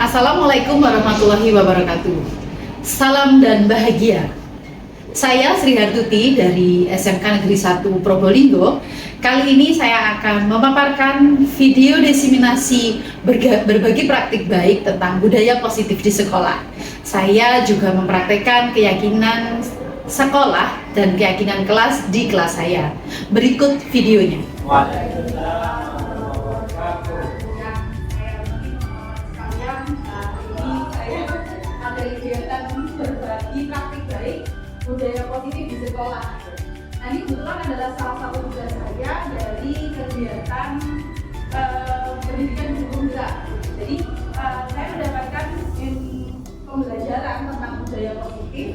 Assalamualaikum warahmatullahi wabarakatuh. Salam dan bahagia. Saya Sri Hartuti dari SMK Negeri 1 Probolinggo. Kali ini saya akan memaparkan video diseminasi berbagi praktik baik tentang budaya positif di sekolah. Saya juga mempraktekkan keyakinan sekolah dan keyakinan kelas di kelas saya. Berikut videonya. Kegiatan berbagi praktik baik budaya positif di sekolah. Nah, ini kebetulan adalah salah satu tugas saya dari kegiatan pendidikan guru gerak. Jadi saya mendapatkan pembelajaran tentang budaya positif,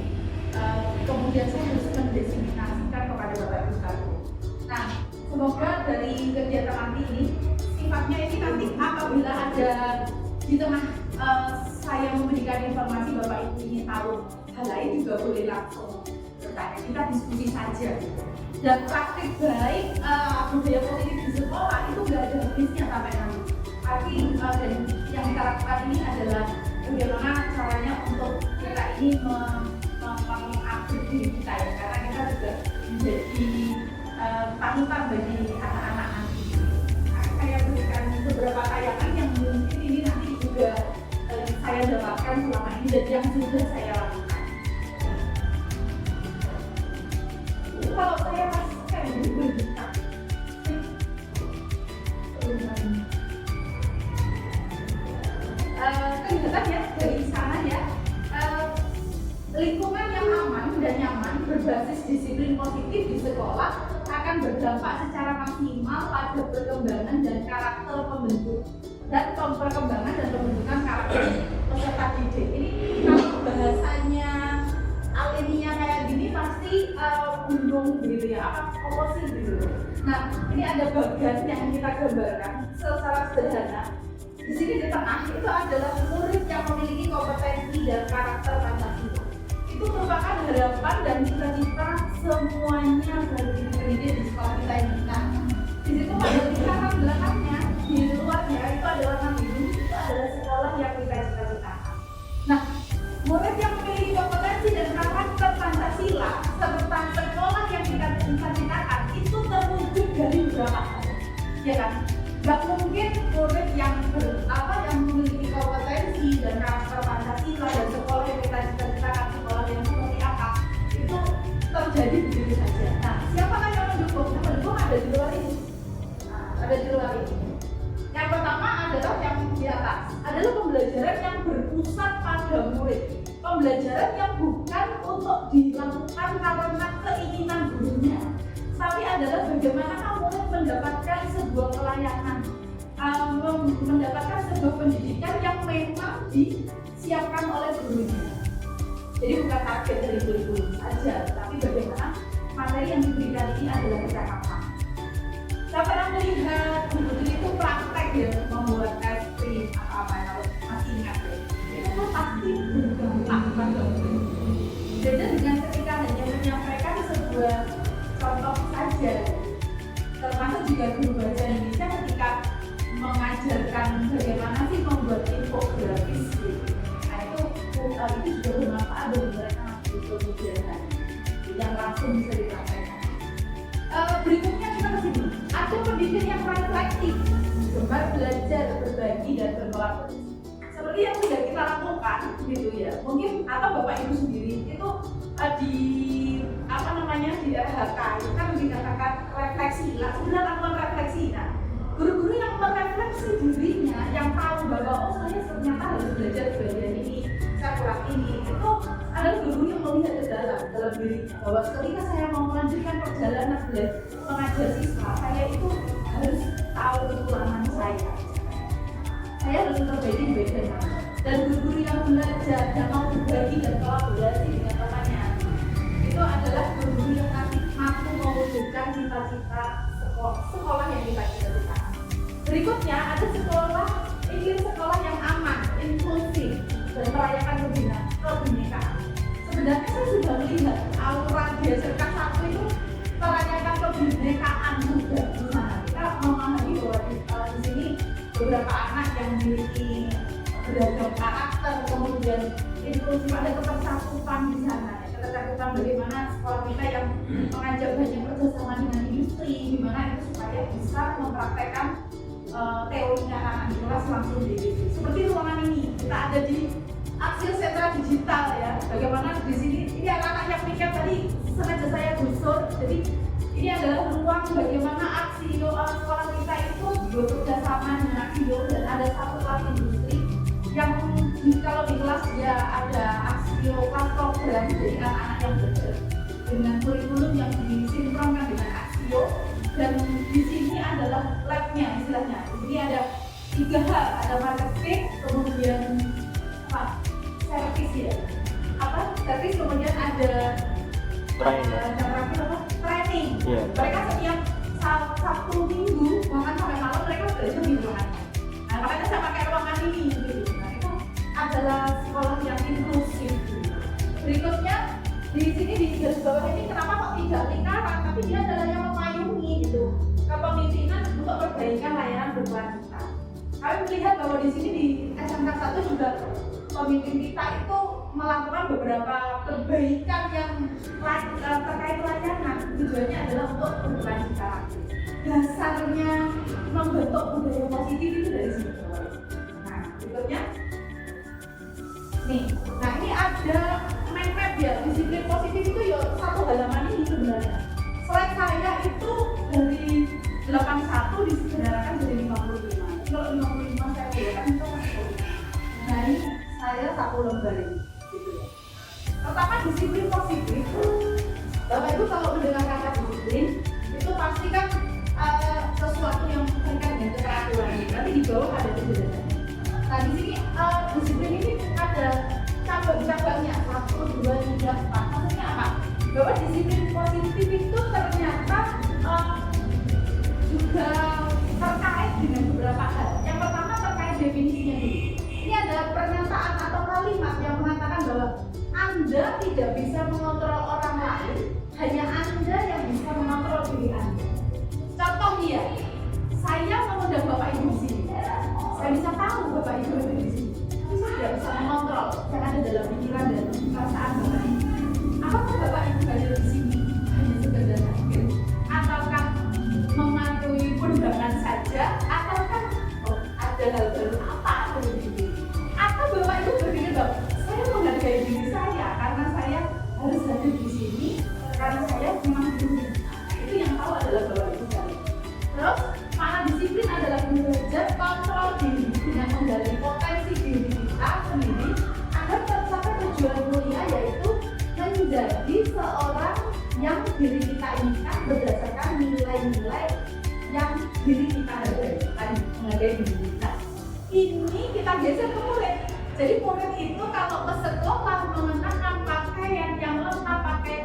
kemudian saya harus mendiseminasikan kepada Bapak Ibu sekalian. Nah, semoga dari kegiatan nanti ini sifatnya ini nanti apabila ada di tengah saya memberikan informasi Bapak Ibu ingin tahu hal lain juga boleh langsung bertanya, kita diskusi saja. Dan praktik baik budaya positif di sekolah itu nggak ada habisnya sampai nanti. Tapi dan yang kita lakukan ini adalah bagaimana caranya untuk kita ini mengupgrade diri kita ya, karena kita juga menjadi panutan bagi anak-anak nanti. Nah, saya berikan beberapa tayangan yang mungkin ini nanti juga saya dapatkan selama ini dan yang sudah saya lakukan. Kalau saya pastikan ini berdesak. Kelihatan ya dari sana ya, lingkungan yang aman dan nyaman berbasis disiplin positif di sekolah akan berdampak secara maksimal pada perkembangan dan karakter pembentuk dan perkembangan dan pembentukan karakter peserta didik. Ini kalau bahasanya alamiah kayak gini pasti bingung gitu ya, apa sih gitu. Nah, ini ada bagian yang kita gambarkan secara sederhana. Di sini di tengah itu adalah murid yang memiliki kompetensi dan karakter Pancasila. Itu merupakan harapan dan cita-cita semuanya bagi pendidik di sekolah kita ini. Nah, di situ ada lingkaran belakangnya, di luarnya itu adalah namanya, itu adalah sekolah yang kita cita-citakan. Nah, murid yang memiliki kompetensi dan karakter Pancasila serta sekolah yang kita cita-citakan itu terwujud dari beberapa hal, ya kan? Gak mungkin murid yang memiliki kompetensi dan karakter Pancasila dan sekolah yang kita cita-citakan, sekolah yang seperti apa, itu terjadi begitu saja. Nah, siapakah yang mendukung? Yang mendukung ada di luar ini. Ada di luar ini. Yang pertama adalah yang di atas, adalah pembelajaran yang berpusat pada murid. Pembelajaran yang bukan untuk dilakukan karena keinginan gurunya, tapi adalah bagaimana murid mendapatkan sebuah pelayanan, mendapatkan sebuah pendidikan yang memang disiapkan oleh gurunya. Jadi bukan target dari guru saja, tapi bagaimana materi yang diberikan ini adalah kecakapan. Saya pernah melihat guru itu praktek ya, membuat testing apa kalau masih ingat ya. Itu pasti berdampak pada murid. Beda dengan ketika hanya menyampaikan sebuah contoh saja. Termasuk juga guru bahasa Indonesia ketika mengajarkan bagaimana sih membuat infografis gitu. Nah itu juga bermanfaat bagi mereka di kemudian hari yang langsung bisa dipraktekkan. Berikutnya kita ke sini. Ada pendidik yang reflektif, gemar belajar, berbagi dan berkolaborasi. Seperti yang sudah kita lakukan gitu ya. Mungkin atau Bapak Ibu sendiri itu di RHK itu kan dikatakan refleksi. Lah sudah lakukan refleksi. Nah, guru-guru yang merefleksi dirinya, yang tahu bahwa saya ternyata harus belajar bagian ini, saya kurang ini, itu adalah guru yang melihat ke dalam dirinya bahwa ketika saya mau melanjutkan perjalanan mengajar siswa, saya itu harus tahu kekurangan saya. Saya harus memperbaiki bagian mana. Dan guru-guru yang belajar dan mau berbagi dan kolaborasi dengan temannya, itu adalah guru yang nanti mampu mewujudkan cita-cita sekolah yang kita cita-citakan. Berikutnya ada ingin sekolah yang aman, inklusif, dan merayakan kebinekaan. Sebenarnya saya sudah melihat aura di SMK 1 itu merayakan kebinekaan juga. Nah, kita memahami bahwa di sini beberapa anak yang memiliki beragam inklusif, ada ketersatuan di sana. Ketersatuan bagaimana sekolah kita yang mengajak banyak kerjasama dengan industri, gimana itu supaya bisa mempraktekkan teorinya anak-anak di kelas langsung di industri. Seperti ruangan ini, kita ada di Aksio Sentra Digital ya. Bagaimana di sini, ini anak-anak yang pikir tadi sengaja saya gusur. Jadi ini adalah ruang bagaimana Aksio sekolah kita itu bekerja sama dengan Aksio, dan ada satu kelas industri yang kalau di kelas dia ada Aksio kelas program, jadi anak-anak yang belajar dengan kurikulum yang disinkronkan dengan Aksio. Dan di sini adalah labnya istilahnya. Di sini ada 3 hal, ada marketing, kemudian servis ya, servis, kemudian ada training. Yeah. Mereka setiap Sabtu Minggu bahkan sampai malam mereka belajar di ruangannya. Nah, makanya saya pakai ruangan ini gitu. Nah, itu adalah sekolah yang inklusif. Berikutnya di sini di garis bawah ini kenapa kok tidak lingkaran, tapi dia adalah yang memayungi gitu. Kepemimpinan untuk perbaikan layanan berkelanjutan. Kami melihat bahwa di sini di SMK 1 juga pemimpin kita itu melakukan beberapa perbaikan yang terkait layanan. Tujuannya adalah untuk berkelanjutan. Dasarnya membentuk budaya positif itu dari sini. Nah, berikutnya nih, nah ini ada mind map ya, disiplin positif itu ya satu halaman ini sebenarnya. Slide saya itu dari 81 disederhanakan jadi 55. Kalau 55 saya berikan itu masih. Nah ini saya satu lembar ini gitu ya. Pertama, disiplin positif. Bapak Ibu kalau mendengar kata disiplin itu pasti kan sesuatu yang berkaitan dengan keteraturan. Nanti di bawah ada penjelasannya. Nah di sini disiplin ini ada cabang-cabangnya 1, 2, 3, 4. Maksudnya apa? Bahwa disiplin positif itu ternyata juga terkait dengan beberapa hal. Yang pertama terkait definisinya dulu. Ini ada pernyataan atau kalimat yang mengatakan bahwa Anda tidak bisa mengontrol orang lain, hanya Anda yang bisa mengontrol diri Anda. Contoh ya, saya mengundang Bapak Ibu di sini. Saya bisa tahu Bapak Ibu ada di sini, tapi saya tidak bisa mengontrol yang ada dalam pikiran dan perasaan Bapak Ibu. Apakah Bapak Ibu hadir di sini hanya sekedar hadir, ataukah mematuhi undangan saja, ataukah ada hal baru apa begitu? Atau Bapak Ibu berpikir bahwa saya menghargai diri saya karena saya harus hadir di sini karena saya memang dulu. Itu yang tahu adalah Bapak Ibu sekalian. Terus mana disiplin adalah belajar kontrol diri dengan menggali potensi diri kita sendiri agar tercapai tujuan mulia, yaitu menjadi seorang yang diri kita inginkan berdasarkan nilai-nilai yang diri kita menghargai diri kita. Ini kita geser ke murid. Jadi murid itu kalau ke sekolah mengenakan pakaian yang lengkap, pakai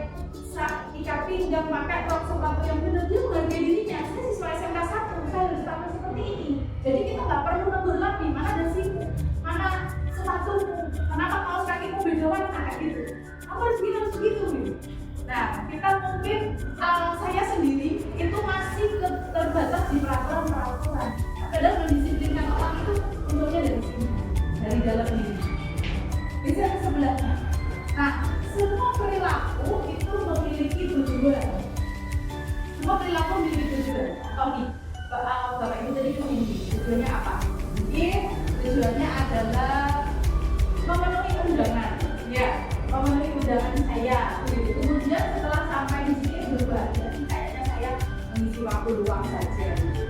ikat pinggang, pakai rok sepatu yang benar, dia menghargai dirinya. Saya siswa SMK 1, saya harus tampil seperti ini. Jadi kita nggak perlu negur lagi mana dasimu, mana sepatumu, kenapa kaos kakimu beda warna gitu. Apa harus begitu gitu. Nah, kita mungkin saya sendiri itu masih terbatas di peraturan. Padahal mendisiplinkan orang itu untuknya dari sini, dari dalam diri. Bisa ke sebelahnya. Nah, semua perilaku itu memiliki tujuan. Semua perilaku memiliki tujuan. Nih, Bapak Ibu tadi kesini, tujuannya apa? Tujuannya adalah memenuhi undangan. Ya, memenuhi undangan saya. Kemudian setelah sampai di sini berubah, jadi kayaknya saya mengisi waktu luang saja.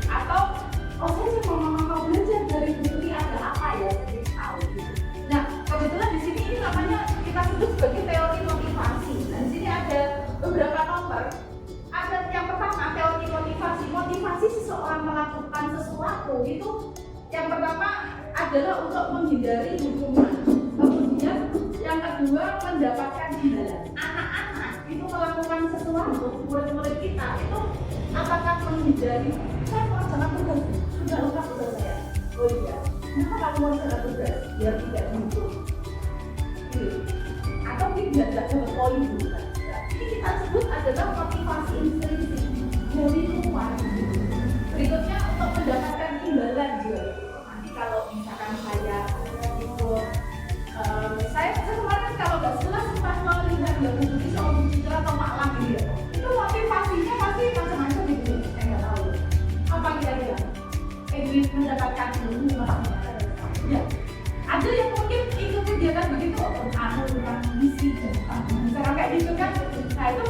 Atau saya cuma mau belajar dari buku ada apa ya, jadi tahu gitu. Nah, kebetulan di sini ini namanya kita sebut sebagai teori motivasi. Nah, di sini ada beberapa nomor. Ada yang pertama teori motivasi. Motivasi seseorang melakukan sesuatu itu yang pertama adalah untuk menghindari hukuman. Kemudian yang kedua mendapatkan imbalan. Anak-anak itu melakukan sesuatu, murid-murid kita itu apakah menghindari saya mengerjakan tugas sudah lengkap tugas saya. Oh iya, kenapa kamu mengerjakan tugas biar tidak dihukum? Atau tidak dapat poin juga. Ini kita sebut adalah motivasi intrinsik dari luar. Berikutnya untuk mendapatkan imbalan juga. Nanti kalau misalkan saya ikut saya kemarin ingin mendapatkan ilmu maksudnya. Ya, ada yang mungkin ikut kegiatan begitu, tentang misi dan misalkan kayak gitu kan. Nah itu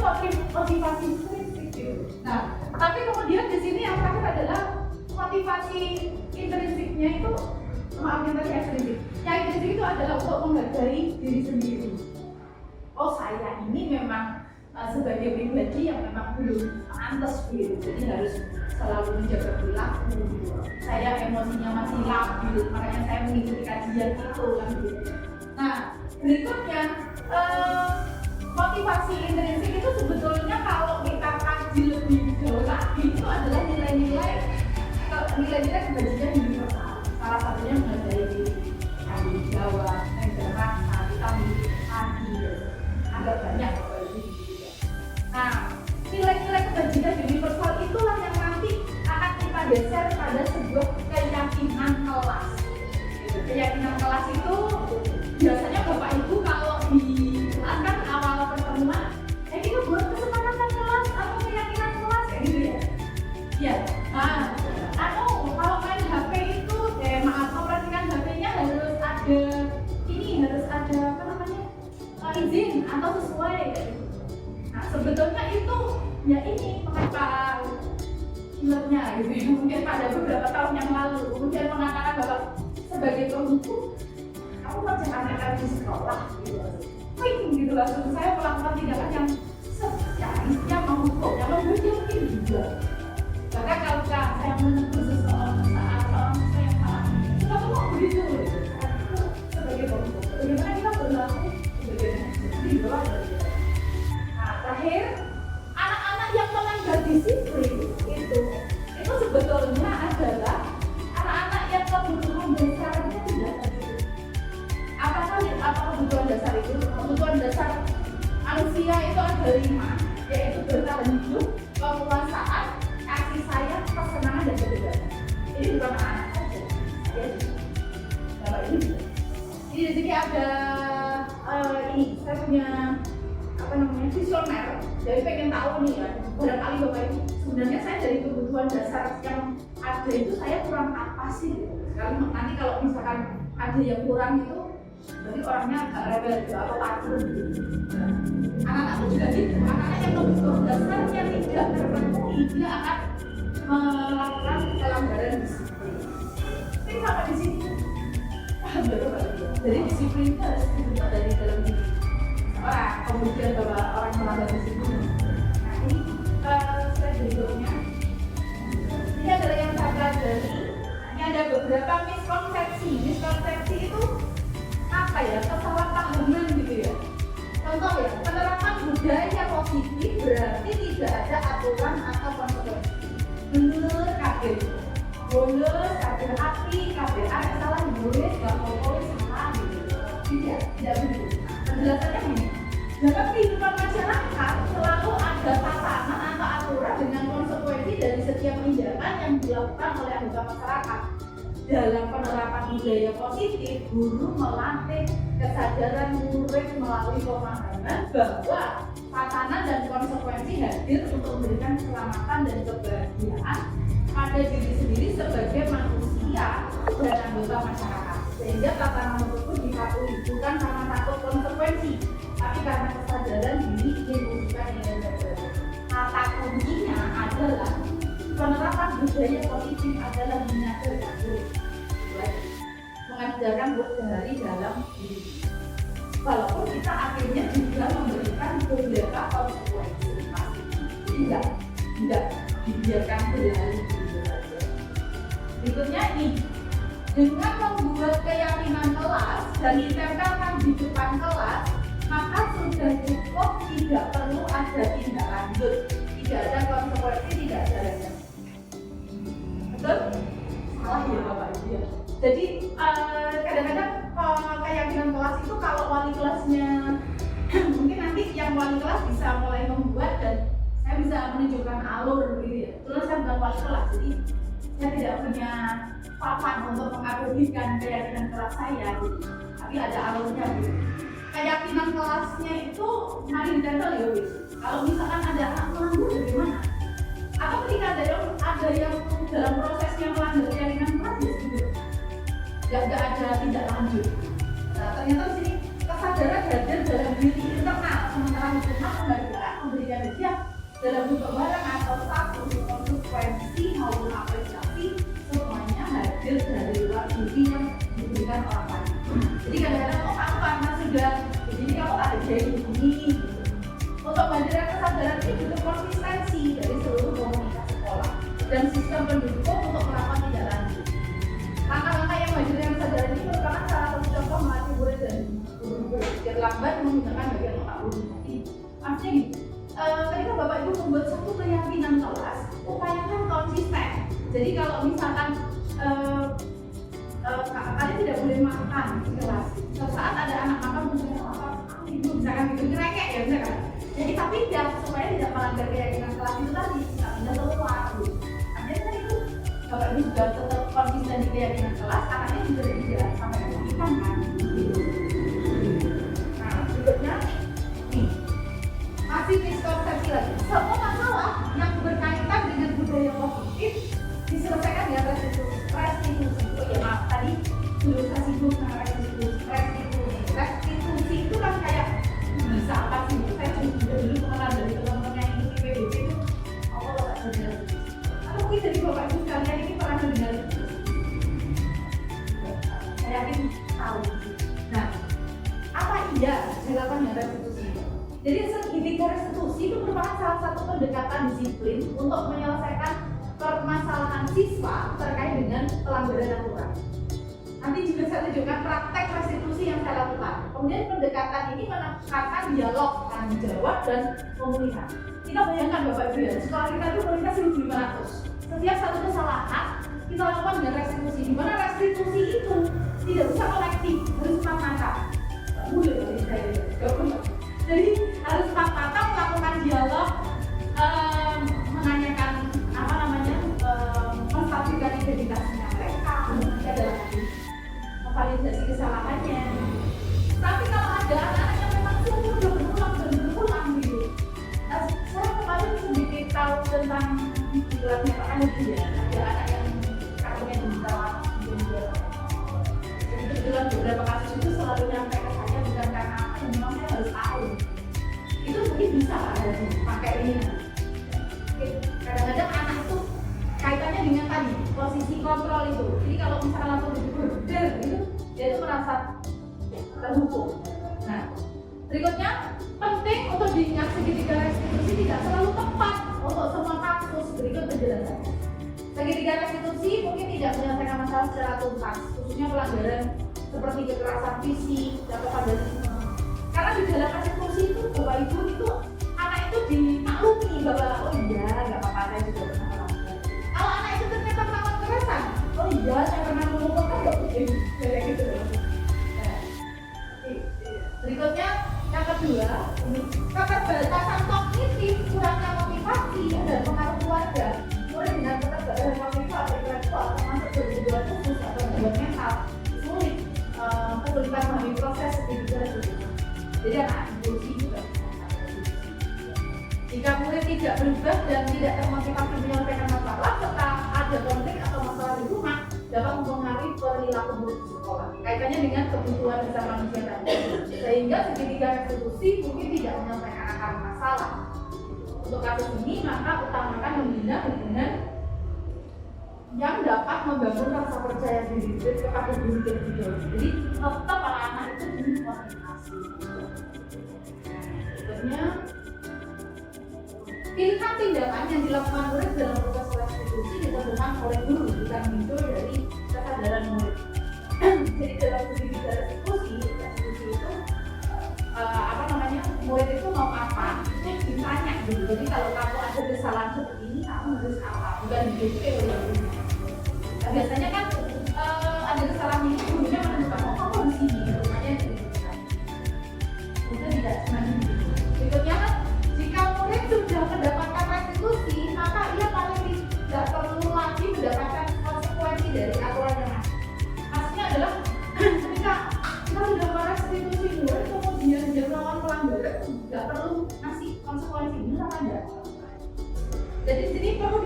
motivasi intrinsik gitu. Nah tapi kemudian di sini yang terakhir adalah motivasi intrinsiknya itu, maaf yang tadi ekstrinsik. Yang intrinsik itu adalah untuk menghargai diri sendiri. Oh saya ini memang sebagai pribadi yang memang belum pantas gitu, jadi harus selalu menjaga perilaku gitu. Saya emosinya masih labil, makanya saya mengikuti kajian itu kan gitu. Nah berikutnya motivasi intrinsik itu sebetulnya kalau kita kaji lebih jauh lagi itu adalah nilai-nilai kebajikan universal. Salah satunya menghargai diri, tanggung jawab, tanggung rasa, kita memiliki hati, ada banyak kebajikan. Nah, nilai-nilai kebajikan universal itulah yang nanti akan kita geser pada sebuah keyakinan kelas. Keyakinan kelas itu biasanya Bapak Ibu kalau dijelaskan awal pertemuan, itu buat kesepakatan kelas atau keyakinan kelas kayak gitu ya. Ya, kalau main HP itu, operasikan HP-nya harus ada apa namanya, izin atau sesuai. Nah sebetulnya itu ya ini mengapa kinernya gitu ya. Mungkin pada beberapa tahun yang lalu kemudian mengatakan bahwa sebagai penghukum kamu jangan di sekolah gitu. Gitu langsung saya melakukan tindakan yang seharusnya menghukum, yang memberi mungkin juga. Bahkan kalau saya menegur seseorang saat seorang saya yang salah, kita tuh mau begitu gitu. Sebagai penghukum, bagaimana kita berlaku sebagai di bawah dari kita. Nah terakhir, anak-anak yang melanggar disiplin itu sebetulnya adalah anak-anak yang kebutuhan dasarnya tidak terpenuhi. Apa kebutuhan dasar itu? Kebutuhan dasar manusia itu ada 5, yaitu bertahan hidup, penguasaan, kasih sayang, kesenangan dan kebebasan. Ini bukan anak-anak saja, ya. Bapak ini juga. Jadi di sini ada saya punya visioner. Jadi pengen tahu nih ya, barangkali Bapak Ibu, sebenarnya saya dari kebutuhan dasar yang ada itu saya kurang apa sih? Sekali nanti kalau misalkan ada yang kurang itu berarti orangnya agak rebel gitu atau takut gitu. Anak-anak itu juga gitu, anak-anak yang kebutuhan dasarnya tidak terpenuhi dia akan melakukan pelanggaran disiplin. Tapi sampai di sini paham ya Bapak Ibu? Jadi disiplin itu harus dibentuk dari dalam diri orang, kemudian bahwa orang melanggar disiplin. Nah ini slide berikutnya. Ini adalah yang saya pelajari. Ini ada beberapa miskonsepsi. Miskonsepsi itu apa ya? Kesalahpahaman gitu ya. Contoh ya, penerapan budaya positif berarti tidak ada aturan atau konsekuensi. Bener kabeh. Boleh kabeh api, kabeh air salah boleh, nggak boleh salah gitu. Tidak begitu. Penjelasannya ini. Dalam kehidupan masyarakat selalu ada tatanan atau aturan dengan konsekuensi dari setiap tindakan yang dilakukan oleh anggota masyarakat. Dalam penerapan budaya positif, guru melatih kesadaran murid melalui pemahaman bahwa tatanan dan konsekuensi hadir untuk memberikan keselamatan dan kebahagiaan pada diri sendiri sebagai manusia dan anggota masyarakat. Sehingga tatanan tersebut dipatuhi bukan karena takut konsekuensi, tapi karena kesadaran diri ingin mewujudkan nilai baik. Kata kuncinya adalah penerapan budaya positif adalah mengajarkan dari dalam diri. Walaupun kita akhirnya juga memberikan beberapa konsekuensi, tidak dibiarkan berlalu begitu saja. Berikutnya ini, dengan membuat keyakinan kelas dan ditempelkan di depan kelas, maka sudah cukup, tidak perlu ada tindak lanjut, tidak ada konsekuensi, tidak ada rasa. Betul? Salah ya Bapak Ibu ya. Jadi kadang-kadang keyakinan kelas itu kalau wali kelasnya mungkin nanti yang wali kelas bisa mulai membuat dan saya bisa menunjukkan alur gitu ya. Terus saya bukan wali kelas, jadi saya tidak punya papan untuk mengabadikan keyakinan kelas saya gitu. Tapi ada alurnya gitu. Keyakinan kelasnya itu mari ditempel ya wis. Kalau misalkan ada anak melanggar bagaimana? Atau ketika ada yang dalam prosesnya melanggar keyakinan kelas, ya gitu, nggak ada tindak lanjut. Nah, ternyata di sini kesadaran hadir dalam diri internal, sementara hukumnya memberikan dia dalam bentuk barang atau status, konsekuensi maupun apresiasi, semuanya hadir dari luar diri yang diberikan orang lain. Jadi kadang-kadang kamu karena sudah begini kamu ada jadi begini gitu. Untuk menghadirkan kesadaran ini butuh konsistensi dari seluruh komunitas sekolah dan sistem pendukung untuk melakukan tindak lanjut. Langkah-langkah yang menghadirkan kesadaran ini merupakan salah satu contoh melatih murid dan guru berpikir lambat menggunakan bagian otak budi. Artinya gitu, ketika Bapak Ibu membuat satu keyakinan kelas, upayakan konsisten. Jadi kalau misalkan kalian tidak boleh makan di kelas, saat ada anak makan ibu misalkan itu ngerekek ya misalkan. Jadi tapi supaya tidak melanggar keyakinan kelas itu tadi, tidak keluar. Artinya kan itu Bapak Ibu juga tetap konsisten di keyakinan kelas, anaknya juga tidak sampai kesulitan kan. Nah berikutnya nih, masih miskonsepsi lagi. Semua masalah yang berkaitan dengan budaya positif diselesaikan dengan restitusi. Oh ya maaf, tadi dulu saya singgung tentang restitusi itu kan kayak bisa apa sih? Saya dulu pengenalan dari teman-teman yang ikut PBB itu apa loh Pak Saudara? Atau mungkin dari Bapak Ibu sekalian ini pernah mendengar itu? Saya yakin tahu. Nah, apa iya dilakukan restitusi? Jadi segitiga restitusi itu merupakan salah satu pendekatan disiplin untuk menyelesaikan permasalahan siswa terkait dengan pelanggaran aturan. Nanti juga saya tunjukkan praktek restitusi yang saya lakukan. Kemudian pendekatan ini menekankan dialog, tanggung jawab, dan pemulihan. Kita bayangkan Bapak Ibu ya, sekolah kita itu kualitas 1.500. Setiap satu kesalahan kita lakukan dengan restitusi. Di mana restitusi itu tidak bisa kolektif, harus empat mata. Jadi harus empat mata melakukan dialog, menanyakan menstabilkan identitasnya mereka, adalah memvalidasi kesalahannya. Tapi kalau ada anak-anak yang memang sudah berulang gitu. Saya kemarin sedikit tahu tentang kelasnya Pak Anu ya. Ada anak yang kasusnya dibawa jadi kebetulan beberapa kasus itu selalu nyampe ke saya bukan karena apa yang memang saya harus tahu. Itu mungkin bisa pakai ini. Kadang-kadang anak itu kaitannya dengan tadi posisi kontrol itu. Jadi kalau misalnya langsung berdel itu, dia itu merasa terhukum. Nah, berikutnya penting untuk diingat segitiga restitusi tidak selalu tepat untuk semua kasus. Berikut penjelasannya. Segitiga restitusi mungkin tidak menyelesaikan masalah secara tuntas, khususnya pelanggaran seperti kekerasan fisik atau vandalisme. Karena di dalam restitusi itu Bapak Ibu itu anak itu dimaklumi bahwa oh iya nggak apa-apa saya juga pernah melanggar. Kalau anak itu ternyata melakukan kekerasan, oh iya saya pernah mengumpulkan nggak mungkin kayak gitu. Nah, berikutnya yang kedua, keterbatasan kognitif, kurangnya motivasi dan pengaruh keluarga. Mulai dengan keterbatasan kognitif atau intelektual termasuk gangguan khusus atau gangguan mental, sulit kesulitan memahami proses segitiga restitusi. Jadi anak diskusi juga. Jika murid tidak berubah dan tidak termotivasi menyelesaikan masalah serta ada konflik atau masalah di rumah, dapat mempengaruhi perilaku murid di sekolah. Kaitannya dengan kebutuhan dasar manusia tadi. Sehingga segitiga restitusi mungkin tidak menyelesaikan akar masalah. Untuk kasus ini maka utamakan membina hubungan yang dapat membangun rasa percaya diri kepada guru dan guru. Jadi tetap anak-anak itu dimotivasi. Berikutnya, pilihan tindakan yang dilakukan murid dalam proses restitusi ditentukan oleh guru, bukan muncul dari kesadaran murid. Jadi dalam segitiga restitusi itu murid itu mau apa? Itu ditanya gitu. Jadi kalau kamu ada kesalahan seperti ini, kamu harus apa? Bukan detail ya. Nah, biasanya kan ada kesalahan ini, gurunya menentukan kamu harus ini, makanya ditentukan. Itu tidak cuma gitu. Berikutnya kan, jika murid sudah mendapatkan restitusi, maka ia paling tidak perlu lagi mendapatkan konsekuensi dari aturan yang ada. Maksudnya adalah ketika kita sudah merestitusi murid, kemudian dia melakukan pelanggaran, tidak perlu ngasih konsekuensi, benar apa enggak? Jadi di sini perlu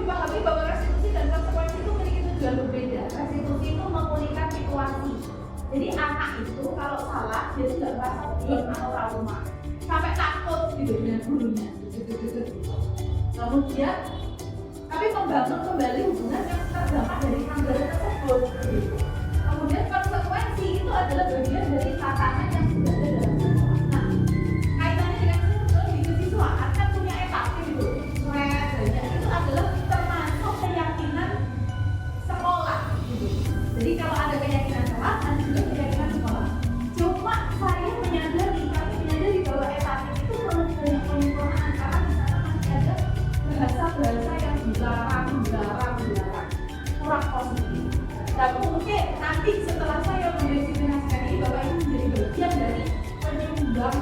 juga berbeda. Restitusi itu memulihkan situasi. Jadi anak itu kalau salah dia tidak merasa burn atau trauma, sampai takut gitu dengan gurunya. Kemudian tapi membangun kembali hubungan yang terdampak dari pelanggaran tersebut. Kemudian konsekuensi itu adalah bagian dari tatanan yang sudah ada dalam sekolah. Nah, kaitannya dengan di kesiswaan kan punya empati gitu, banyak itu adalah termasuk keyakinan sekolah. Gitu. Jadi kalau ada keyakinan sekolah, ada juga keyakinan sekolah. Cuma saya menyadari bahwa empati itu perlu banyak penyempurnaan karena di sana masih ada bahasa-bahasa yang dilarang, kurang positif. Dan mungkin nanti setelah saya mendisiplinasikan ini, Bapak Ibu menjadi bagian dari penyumbang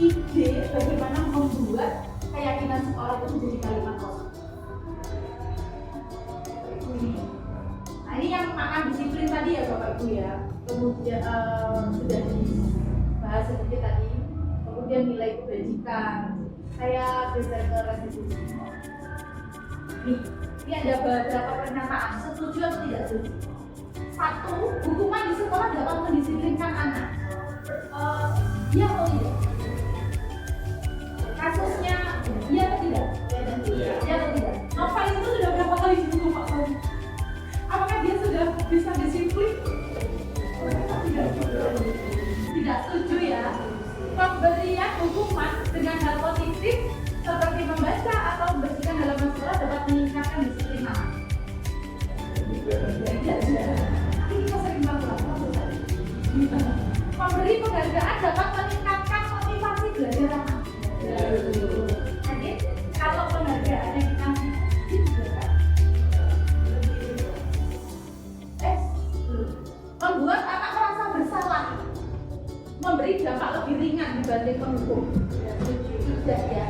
ide bagaimana membuat keyakinan sekolah itu menjadi kalimat positif. Nah ini yang makan disiplin tadi ya Bapak Ibu ya. Kemudian sudah dibahas sedikit tadi. Kemudian nilai kebajikan. Saya geser ke restitusi. Ini ada beberapa pernyataan setuju atau tidak setuju. Satu, hukuman di sekolah dapat mendisiplinkan anak. Iya atau tidak? Kasusnya iya atau tidak? Iya atau tidak? Novel itu sudah berapa kali dihukum Pak Soni? Apakah dia sudah bisa disiplin? Tidak setuju ya. Pemberian hukuman dengan hal positif seperti membaca atau membersihkan halaman sekolah dapat meningkatkan disiplin anak. Kita sering banget memberi penghargaan dapat meningkatkan motivasi belajar anak. Jadi kalau penghargaan yang kita membuat anak merasa bersalah, memberi dampak lebih ringan dibanding penghukum. Tidak ya.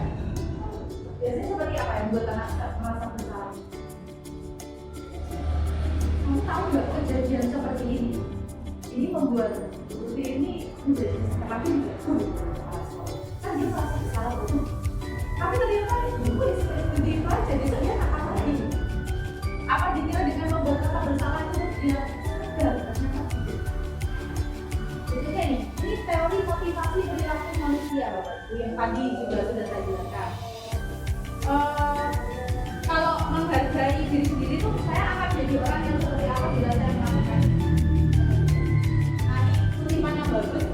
Biasanya seperti apa yang membuat anak merasa bersalah? Kamu tahu nggak kejadian seperti ini? Ini membuat bukti ini menjadi semakin kan dia merasa bersalah betul. Tapi ternyata buku seperti itu aja, besok dia tak apa lagi. Apa dikira dengan membuat kata bersalah itu dia sadar? Jadi ini teori motivasi perilaku manusia Bapak Ibu yang tadi juga sudah saya jelaskan. Kalau menghargai diri sendiri itu saya akan jadi orang yang seperti apa bila saya melakukan. Nah ini kutipan yang bagus.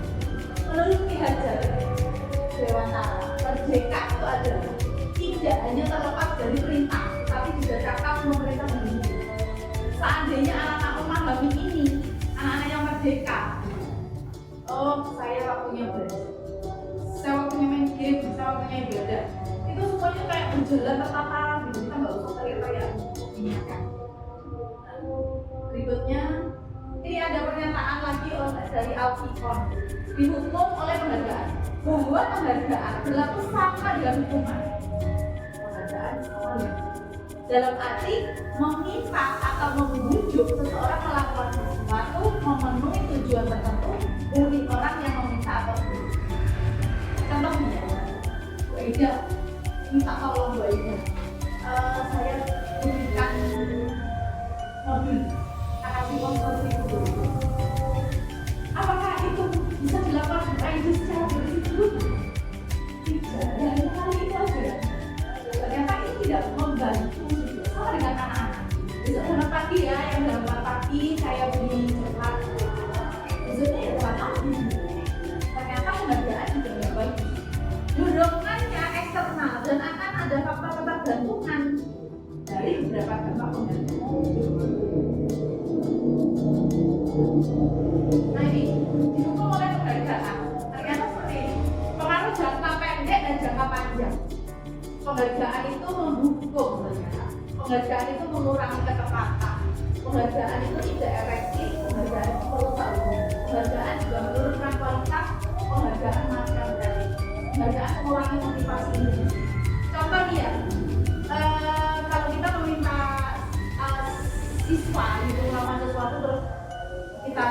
Menurut Ki Hajar Dewantara, merdeka itu adalah tidak hanya terlepas dari perintah, tapi juga cakap memerintah sendiri. Seandainya anak-anak memahami ini, anak-anak yang merdeka, saya waktunya belajar, saya waktunya main game, saya waktunya ibadah. Itu semuanya kayak berjalan tertata gitu, kita nggak usah teriak-teriak mengingatkan. Berikutnya, ini ada pernyataan lagi dari Alkifon, dihukum oleh penghargaan, bahwa penghargaan berlaku sama dengan hukuman. Penghargaan dalam arti meminta atau membujuk seseorang melakukan sesuatu memenuhi tujuan tertentu dari orang yang meminta atau membujuk. Contohnya, Ida minta tolong Bu Ida, saya berikan mobil kasih konstruksi itu. Apakah itu bisa dilakukan Bu Ida secara bersih? Tidak, hanya kali itu aja. Ternyata ini tidak membantu. Sama dengan anak-anak. Besok selamat pagi ya, yang selamat pagi saya beli coklat. Besoknya ya selamat pagi. Ternyata penghargaan juga nggak baik. Dorongannya eksternal dan akan ada faktor ketergantungan dari beberapa dampak penghargaan. Nah ini didukung oleh penghargaan. Ternyata seperti ini. Pengaruh jangka pendek dan jangka panjang. Penghargaan itu mendukung ternyata. Penghargaan itu mengurangi ketepatan. Penghargaan itu tidak efektif. Penghargaan itu perlu tabungan. Penghargaan juga menurunkan kualitas. Penghargaan macam berarti. Penghargaan mengurangi motivasi individu. Contoh dia, kalau kita meminta siswa gitu melakukan sesuatu terus kita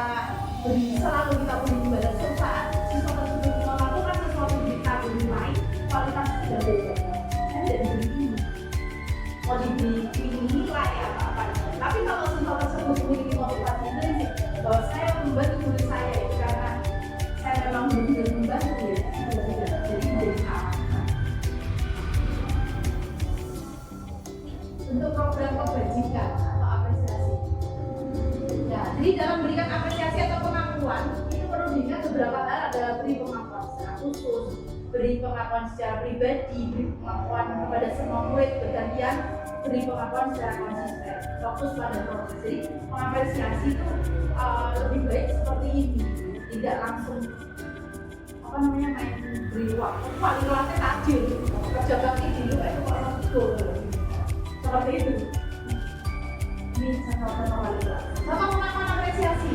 beri selalu kita beri imbalan saat siswa tersebut melakukan sesuatu yang kita nilai kualitasnya tidak berubah. Saya tidak diberi ini, mau diberi nilai apa-apa. Tapi kalau siswa tersebut perlu diingat beberapa hal, ada beri pengakuan secara khusus, beri pengakuan secara pribadi, beri pengakuan kepada semua murid bergantian, beri pengakuan secara konsisten, fokus pada proses. Jadi mengapresiasi itu lebih baik seperti ini, tidak langsung main beri waktu paling kelasnya tajir kerja bakti di luar itu kalau betul seperti itu. Ini contoh wali kelas sama mengakuan apresiasi.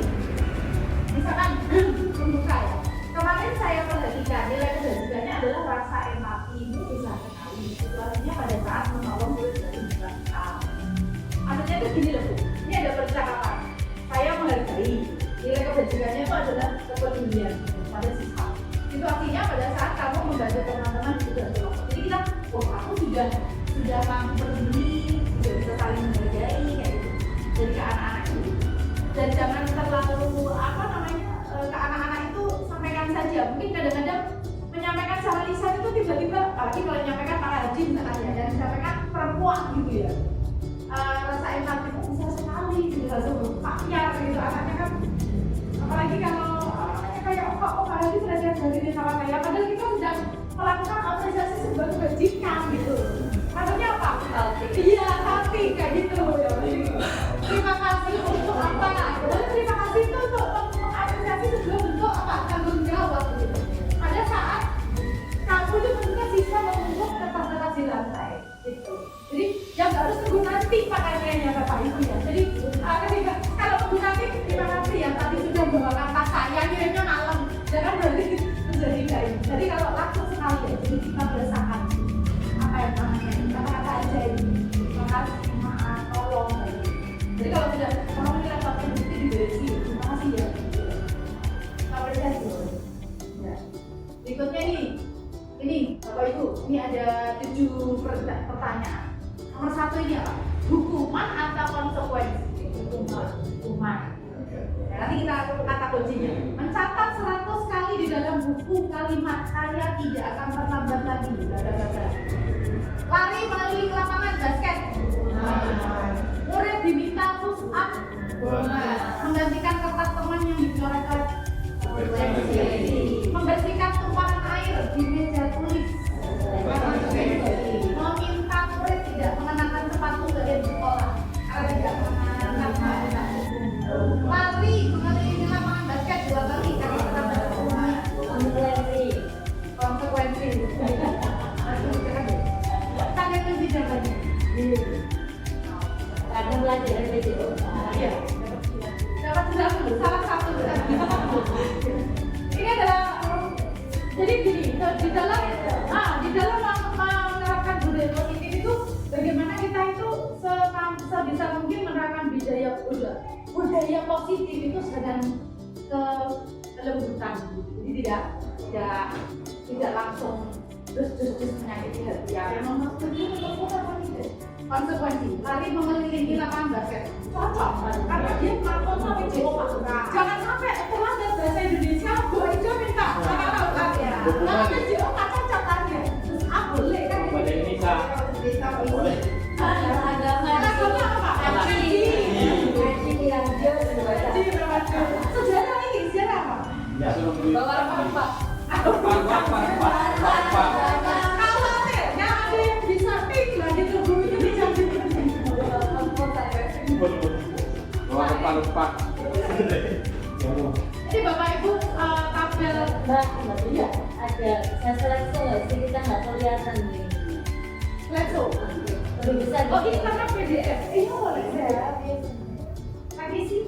Misalkan membuka ya, kemarin saya perhatikan nilai kebajikannya adalah rasa empati. Itu bisa sekali situasinya pada saat menolong murid dari belakang. Maksudnya itu gini loh Bu, ini ada percakapan, saya menghargai nilai kebajikannya itu adalah kepedulian pada siswa. Itu artinya pada saat kamu membantu teman-teman di tugas kelompok, jadi kita, aku sudah mampu peduli, sudah bisa saling menghargai kayak gitu. Jadi ke anak-anak itu, dan jangan terlalu ke anak-anak itu sampaikan saja. Mungkin kadang-kadang menyampaikan sama lisan itu tiba-tiba, apalagi kalau menyampaikan pakai haji misalkan ya, dan disampaikan perempuan gitu ya. Rasa empati itu bisa sekali gitu, langsung berpakaian gitu anaknya kan, apalagi kalau kayak kok lagi belajar dari sama saya, padahal kita sedang melakukan apresiasi sebuah kebajikan gitu. Maksudnya apa? Iya, hati kayak gitu ya. Terima kasih untuk apa? Padahal terima kasih itu untuk mengapresiasi sebuah bentuk apa? Tanggung jawab gitu. Pada saat kamu itu bentuknya siswa mengumpul kertas-kertas di lantai gitu. Jadi yang harus tunggu nanti pakaiannya Bapak Ibu ya. Jadi ketika kalau tunggu nanti terima kasih yang tadi sudah membawakan tas saya kirimnya malam, jangan berarti menjadi baik. Jadi kalau langsung sekali ya, jadi kita berasakan apa yang namanya kata-kata aja ini. Terima kasih, maaf, tolong. Jadi kalau sudah orang kira satu bukti diberesi, terima kasih ya. Apresiasi. Ya. Berikutnya ini Bapak Ibu, ini ada 7 pertanyaan. Nomor 1 ini apa? Hukuman atau konsekuensi? Hukuman. Ya, nanti kita kata kuncinya. Mencatat 100 kali di dalam buku kalimat saya tidak akan terlambat lagi. Lari mengelilingi lapangan basket. Murid diminta push up. Menggantikan kertas teman yang dicoret-coret. Membersihkan tumpahan air di meja tulis. Meminta murid tidak mengenakan sepatu saat di sekolah karena tidak mengenakan sepatu. Lari mengelilingi lapangan basket 2 kali karena terlambat rumah. Konsekuensi. Tanya kunci jawabannya. Kadang belajar BTO. Iya. Dapat salah satu. Ini adalah jadi gini, di dalam menerapkan budaya positif itu bagaimana kita itu sebisa mungkin menerapkan budaya positif itu sedang kelembutan. Jadi tidak langsung terus menyakiti hati yang memang konsekuensi. Lari mengelilingi lapangan basket cocok karena dia melakukan sampai jauh. Jangan sampai terlambat bahasa Indonesia, Bu Ijo minta sama tahu kan ya. Kalau jauh nggak cocok kan ya. Terus boleh kan? Boleh bisa. Boleh. Agama apa? Sejarah ini sejarah apa? Ya, Bawa rempah. Kalau ada yang bisa tinggal di tubuh itu bisa Lupa. Jadi Bapak Ibu tabel Iya, ada sasaran seleksi kita nggak kelihatan nih. Letso. Lebih besar. Oh ini karena PDF. Ini boleh ya. Lagi sih.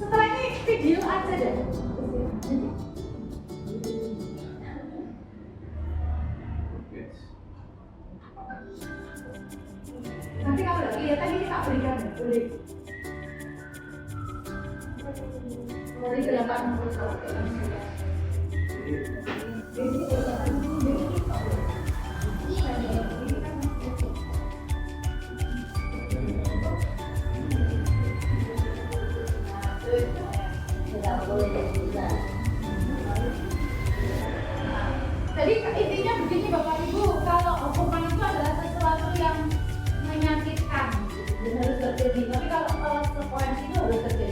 Setelah ini video aja deh. Nanti kalau udah kelihatan ini tak berikan boleh. Dari 80. Jadi intinya begini Bapak Ibu, kalau hukuman itu adalah sesuatu yang menyakitkan, dan harus terjadi. Tapi kalau konsekuensi itu harus terjadi.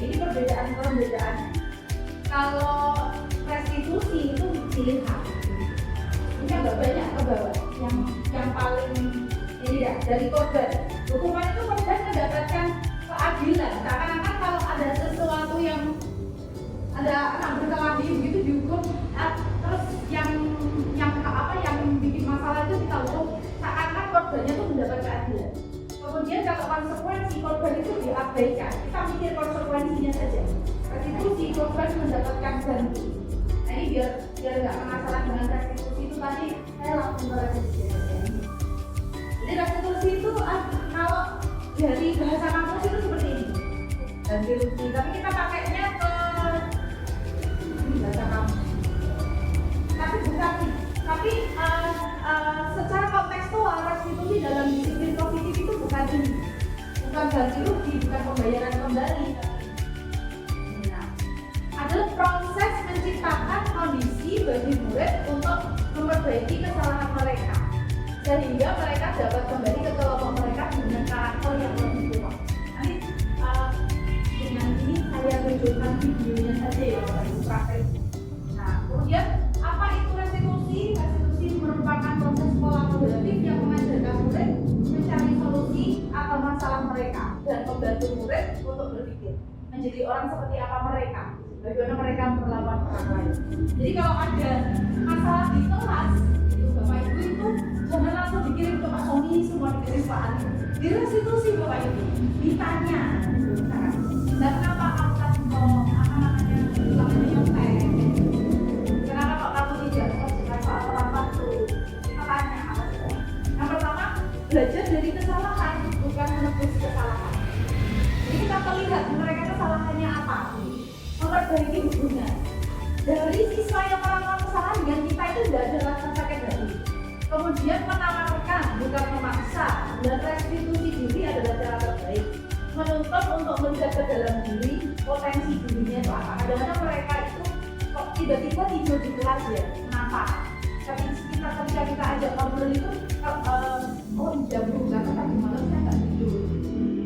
Kalau restitusi itu pilihan. Ini agak banyak ke bawah. Yang paling ini ya dari korban. Hukuman itu korban mendapatkan keadilan. Seakan-akan kalau ada sesuatu yang ada anak berkelahi begitu dihukum, terus yang bikin masalah itu kita hukum, seakan-akan korbannya itu mendapat keadilan. Kemudian kalau konsekuensi korban itu diabaikan, kita mikir konsekuensinya saja. Restitusi korban mendapatkan ganti. Nah ini biar nggak masalah dengan restitusi itu tadi, saya langsung ke restitusi. Jadi restitusi itu kalau dari bahasa kampus itu seperti ini. Ganti rugi, tapi kita pakainya ke bahasa kampus. Tapi bukan, tapi secara kontekstual restitusi dalam disiplin positif itu bukan ini, bukan ganti rugi, bukan pembayaran kembali. Nah, adalah proses menciptakan kondisi bagi murid untuk memperbaiki kesalahan mereka, sehingga mereka dapat kembali ke kelompok mereka dengan karakter yang lebih kuat. Nanti dengan ini saya tunjukkan videonya saja ya, praktek. Nah, kemudian apa itu restitusi? Restitusi merupakan proses kolaboratif yang mengajarkan murid mencari solusi atau masalah mereka dan membantu murid untuk berpikir menjadi orang seperti apa mereka, bagaimana mereka memperlakukan orang lain. Jadi kalau ada masalah di kelas, itu Bapak Ibu itu jangan langsung dikirim ke Pak Sony, semua dikirim Pak Ali. Di restitusi Bapak Ibu ditanya, dan kenapa kamu kasih namanya nyontek? Kenapa kok kamu tidak mengerjakan soal tepat waktu? Kita tanya apa itu? Yang pertama, belajar dari kesalahan, bukan menebus kesalahan. Jadi kita melihat mereka kesalahannya apa, memperbaiki hubungan. Dari siswa yang melakukan kesalahan dengan kita itu tidak ada rasa sakit hati. Kemudian menawarkan, bukan memaksa. Dan restitusi diri adalah cara terbaik. Menuntut untuk melihat ke dalam diri, potensi dirinya itu apa. Kadang-kadang mereka itu kok tiba-tiba tidur di kelas ya, kenapa? Ketika kita ajak ngobrol itu, oh jam karena tadi malam saya nggak tidur.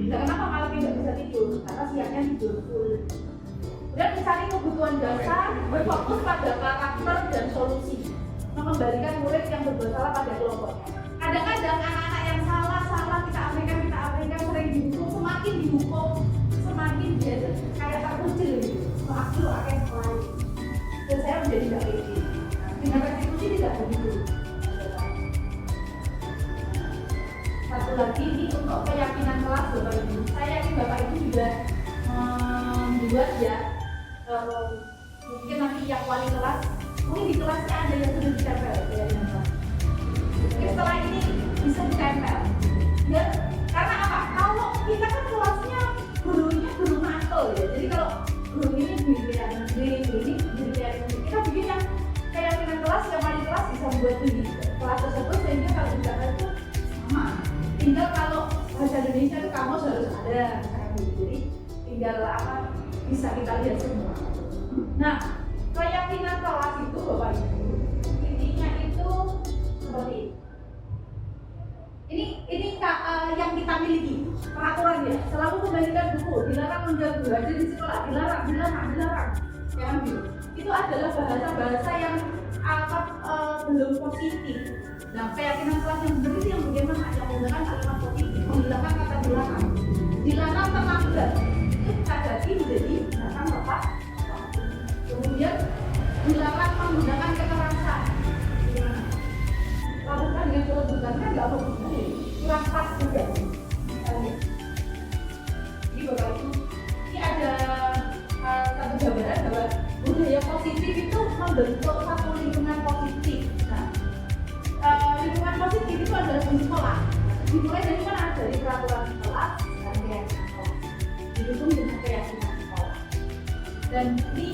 Dan kenapa malam tidak bisa tidur? Karena siangnya tidur full. Dan mencari kebutuhan dasar, berfokus pada karakter dan solusi, mengembalikan murid yang berbuat salah pada kelompoknya. Kadang-kadang anak-anak yang salah kita abaikan sering dihukum, semakin dia kayak terkucil gitu. Aku akan sekolah dan saya menjadi tidak pede. Dengan restitusi tidak begitu. Satu lagi ini untuk keyakinan kelas Bapak Ibu. Saya yakin Bapak Ibu juga membuat ya. Mungkin nanti yang wali kelas, mungkin di kelasnya ada yang sudah ditempel ya, mungkin setelah ini bisa ditempel ya, karena apa? Kalau kita kan kelasnya gurunya guru mantel ya, jadi kalau guru ini diri kita bikin yang keyakinan kelas, yang wali kelas bisa membuat ini kelas tersebut sehingga kalau ditempel itu sama. Tinggal kalau bahasa Indonesia itu kamu harus ada jadi tinggal apa bisa kita lihat semua. Nah, keyakinan kelas itu Bapak Ibu, intinya itu seperti ini yang kita miliki peraturan ya, selalu kembalikan buku, dilarang mengganggu hadir di sekolah, dilarang, jangan gitu. Itu adalah bahasa yang belum positif. Nah, keyakinan kelas yang benar itu yang bagaimana? Yang menggunakan kalimat positif, menghilangkan kata dilarang terlambat. Jadi menjadi datang tepat. Kemudian dilarang menggunakan kekerasan. Lakukan dengan kelembutan kan nggak bagus, kurang pas juga. Jadi Bapak Ibu, ini ada satu gambaran bahwa budaya positif itu membentuk satu lingkungan positif. Nah, lingkungan positif itu adalah di sekolah. Dimulai dari mana? Dari peraturan sekolah dan keyakinan sekolah. Didukung dengan keyakinan sekolah. Dan ini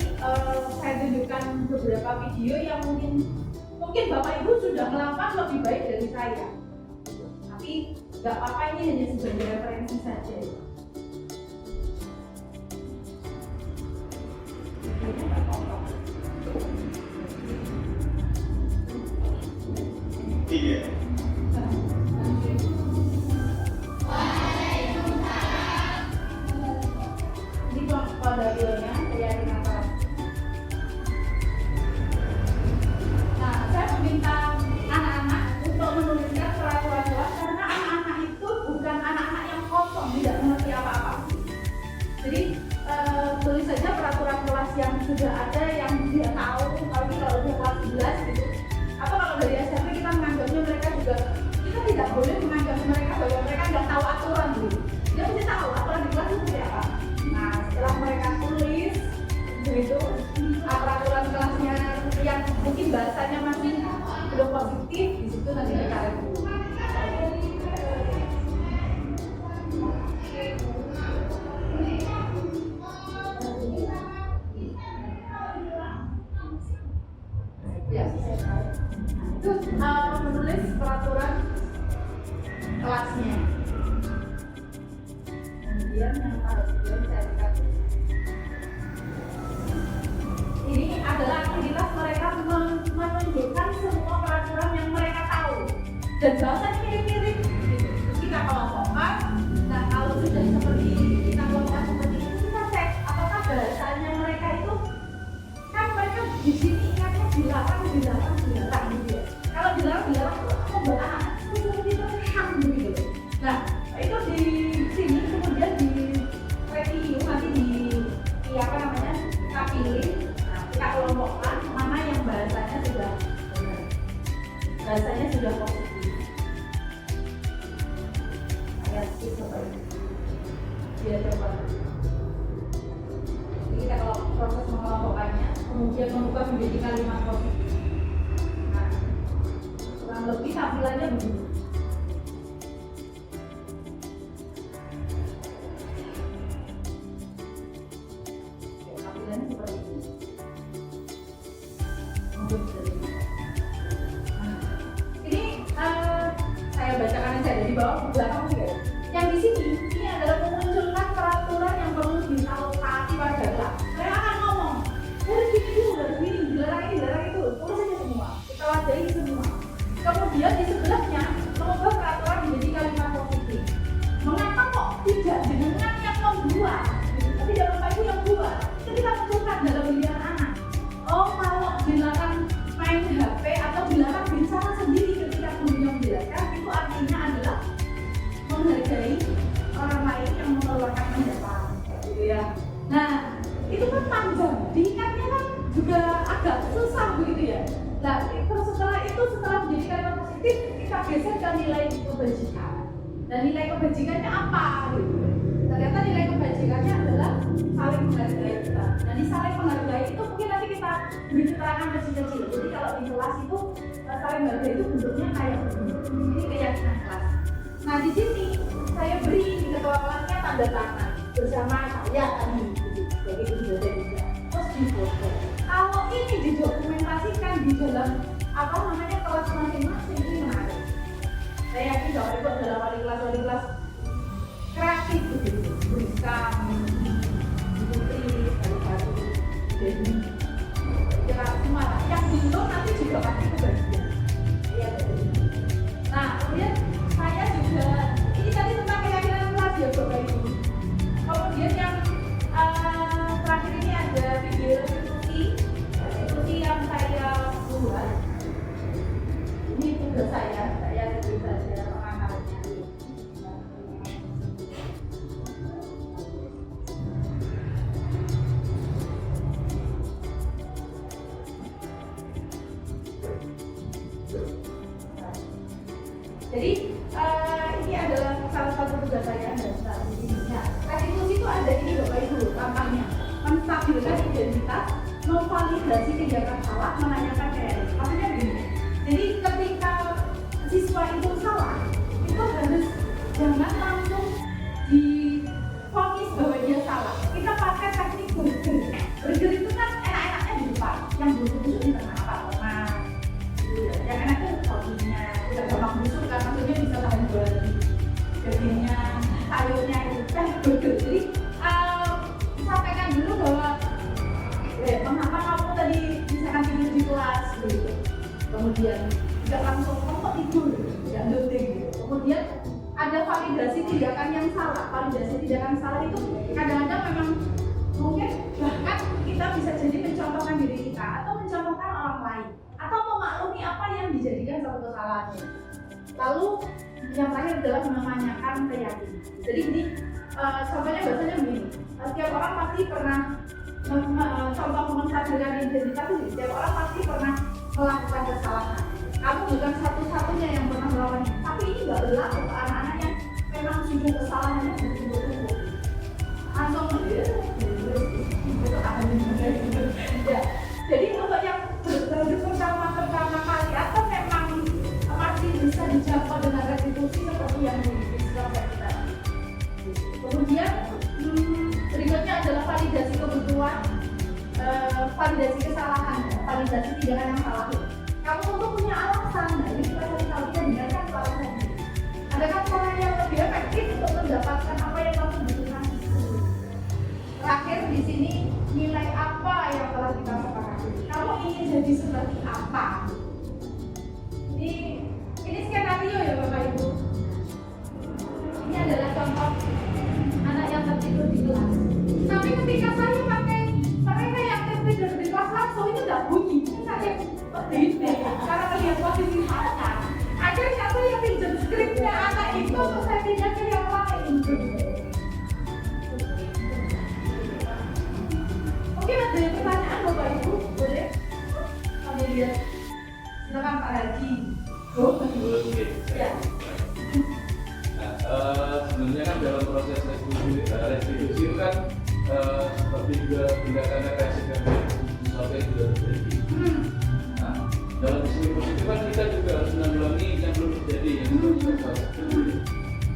saya tunjukkan beberapa video yang mungkin Bapak Ibu sudah melakukan lebih baik dari saya. Tapi nggak apa-apa, ini hanya sebagai referensi saja. Iya. Ini pada videonya keyakinan kelas. yang sudah ada yang dia tahu, apalagi kalau udah kelas 11 gitu, atau kalau dari SMP kita menganggapnya mereka juga, kita tidak boleh menganggap mereka bahwa mereka nggak tahu aturan gitu. Dia mesti tahu aturan di kelas itu seperti apa. Nah setelah mereka tulis begitu aturan kelasnya yang mungkin bahasanya masih belum positif, di situ nanti kita review. Ya, itu menulis peraturan kelasnya. Kemudian yang harus saya kasih. Ini adalah aktivitas mereka menunjukkan semua peraturan yang mereka tahu dan bahasanya mirip-mirip. Terus kita kelompokkan. Nah kalau sudah seperti kita kelompokkan seperti itu, kita cek apakah bahasanya mereka itu kan mereka di sini ingatnya dilarang gitu ya. Kalau dilarang itu pembahasan seperti itu ham gitu. Nah itu di sini kemudian di review nanti di apa namanya kita pilih, kita kelompokkan mana yang bahasanya sudah benar, bahasanya sudah positif. Ayat seperti dia coba. Jadi kita kalau proses mengelompokkannya, kemudian membuka menjadi kalimat positif. Nah, kurang lebih tampilannya begini. Tampilannya seperti ini. Ini saya bacakan aja dari bawah ke belakang juga. Yang di sini ini adalah memunculkan peraturan yang perlu ditaati pada kelas. Saya akan ngomong dari sini dulu, dari sini dilarang ini, dilarang itu, tulis saja semua, kita wajahi semua. Kemudian di sebelahnya mengubah peraturan menjadi kalimat positif. Mengapa kok tidak dengan yang membuat, tapi dalam hal itu yang buat? Kita munculkan dalam pilihan anak. Oh kalau dilarang main HP atau dilarang bicara sendiri ketika gurunya menjelaskan, itu artinya adalah menghargai orang lain yang mengeluarkan pendapat, gitu ya. Nah, itu kan panjang, diingatnya kan juga agak susah begitu ya. Nah, terus setelah itu, setelah menjadi kalimat positif, kita geser ke nilai kebajikan. Dan nilai kebajikannya apa? Gitu. Ternyata nilai kebajikannya adalah saling menghargai kita. Dan di saling menghargai itu mungkin nanti kita beri keterangan kecil-kecil. Jadi kalau di kelas itu saling menghargai itu bentuknya kayak begini. Ini keyakinan kelas. Nah di sini saya beri di ketua kelasnya tanda tangan bersama saya tadi, jadi itu sudah saya bisa. Terus difoto. Kalau ini didokumentasikan di dalam apa namanya kelas masing-masing, ini menarik. Saya yakin Bapak Ibu adalah wali kelas kreatif begitu, berikan, putri, baru-baru, jadi kita semua yang belum nanti juga pasti kebagian. Iya betul. Nah kemudian saya juga ini tadi tentang keyakinan kelas ya Bapak Ibu. Kemudian yang terakhir ini ada video diskusi yang saya buat. Ini tugas saya juga saja mengakalnya. Jadi ini adalah salah satu tugas saya dan saat ini. Nah, restitusi itu ada ini Bapak Ibu, tampaknya menstabilkan identitas, memvalidasi tindakan salah, menanyakan KRI. Maksudnya begini. Jadi ketika siswa itu salah, itu harus jangan langsung divonis bahwa dia salah. Kita pakai teknik burger. Burger itu kan enak-enaknya di depan, yang busuk-busuk di tengah apa-apa. Yang enak itu toppingnya, udah gampang busuk kan, maksudnya bisa tahan 2 hari. Dagingnya, sayurnya itu kan burger. Jadi sampaikan dulu bahwa mengapa kamu tadi misalkan tidur di kelas gitu. Kemudian tidak langsung kok tidur, tidak doting gitu. Kemudian ada validasi tindakan yang salah. Validasi tindakan salah itu kadang-kadang memang mungkin bahkan kita bisa jadi mencontohkan diri kita atau mencontohkan orang lain atau memaklumi apa yang dijadikan suatu kesalahannya. Lalu yang terakhir adalah menanyakan keyakinan. Jadi ini contohnya bahasanya begini. Setiap orang pasti pernah contoh mengkaderkan identitas itu setiap orang pasti pernah melakukan kesalahan. Kamu bukan satu-satunya yang pernah melakukan, tapi ini nggak berlaku ke anak-anak yang memang sudah kesalahannya bertumpuk-tumpuk. Langsung ya. Jadi untuk yang baru pertama kali atau memang masih bisa dijangkau dengan restitusi seperti yang dijelaskan kita. Kemudian berikutnya adalah validasi kebutuhan, validasi kesalahan, validasi tindakan yang salah. Kamu untuk punya alasan, nah ini kita cari tahu, kita dengarkan alasan. Adakah cara yang lebih efektif untuk mendapatkan apa yang kamu butuhkan? Terakhir di sini nilai apa yang telah kita sepakati? Kamu ingin jadi seperti apa? Ini skenario ya Bapak Ibu. Ini adalah contoh anak yang tertidur di kelas. Tapi ketika saya pakai kayak tertidur di kelas langsung itu tidak bunyi. Saya ini karena melihat posisi saya. Akhirnya saya pinjam skripnya anak itu untuk saya pinjam ke yang lain. Mungkin ada pertanyaan Bapak Ibu, boleh? Kami lihat. Silakan Pak Haji. Boleh. Ya. Sebenarnya kan dalam proses restitusi itu kan seperti juga tindakan represif yang sesuatu yang sudah terjadi. Nah, dalam restitusi itu kan kita juga harus menanggulangi yang belum terjadi, yang belum terjadi.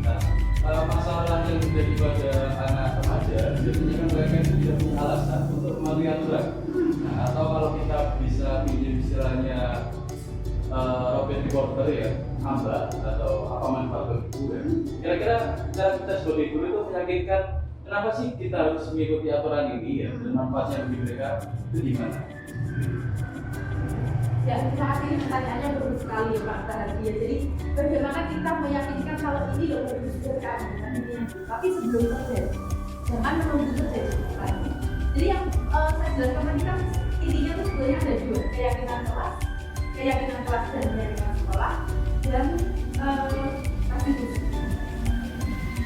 Nah, masalah yang terjadi pada anak remaja biasanya kan mereka itu tidak punya alasan untuk mematuhi aturan. Nah, atau kalau kita bisa pinjam istilahnya Robert Reporter ya, hamba atau apa manfaat bagi guru ya. Kira-kira cara kita sebagai guru itu meyakinkan kenapa sih kita harus mengikuti aturan ini ya, dan manfaatnya bagi mereka itu di mana? Ya, saat ini pertanyaannya bagus sekali ya Pak Haji. Jadi bagaimana kita meyakinkan kalau ini loh harus dikerjakan, tapi sebelum terjadi, jangan menunggu terjadi. Jadi yang saya jelaskan tadi kan intinya itu sebenarnya ada dua, keyakinan kelas dan keyakinan sekolah, dan restitusi.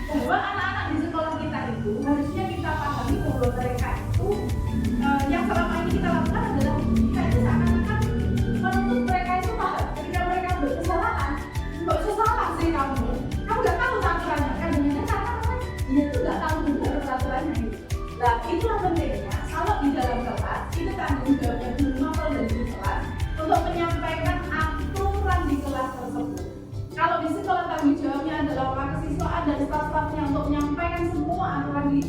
Bahwa anak-anak di sekolah kita itu harusnya kita pahami bahwa mereka itu yang selama ini kita lakukan adalah kita itu seakan-akan menuntut mereka itu paham. Ketika mereka berkesalahan, nggak usah salah sih kamu nggak tahu aturannya kan, dengan karena dia itu nggak tahu benar aturannya itu. Nah itulah pentingnya kalau di dalam kelas itu tanggung jawabnya guru maupun dan guru kelas untuk menyampaikan aturan di kelas tersebut. Kalau di sekolah tanggung jawabnya adalah orang kesiswaan dan staf-stafnya untuk menyampaikan semua aturan di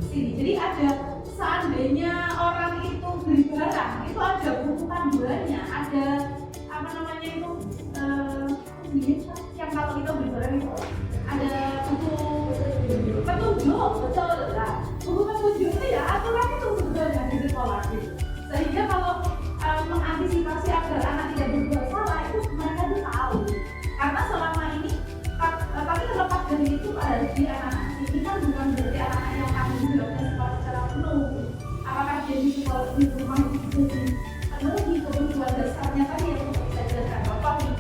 sini. Jadi ada seandainya orang itu beli barang, itu ada buku panduannya, ada apa namanya itu yang kalau kita beli barang itu ada buku petunjuk, betul lah. Buku petunjuk itu ya aturan itu sebenarnya di sekolah gitu. Sehingga kalau mengantisipasi agar anak tidak berbuat salah itu mereka tuh tahu. Karena selama ini, tapi terlepas dari itu di anak-anak ini kan bukan berarti anak-anak yang tanggung jawabnya sekolah secara penuh. Apakah dia di sekolah di rumah itu penuh di kebutuhan dasarnya tadi yang saya jelaskan Bapak nih,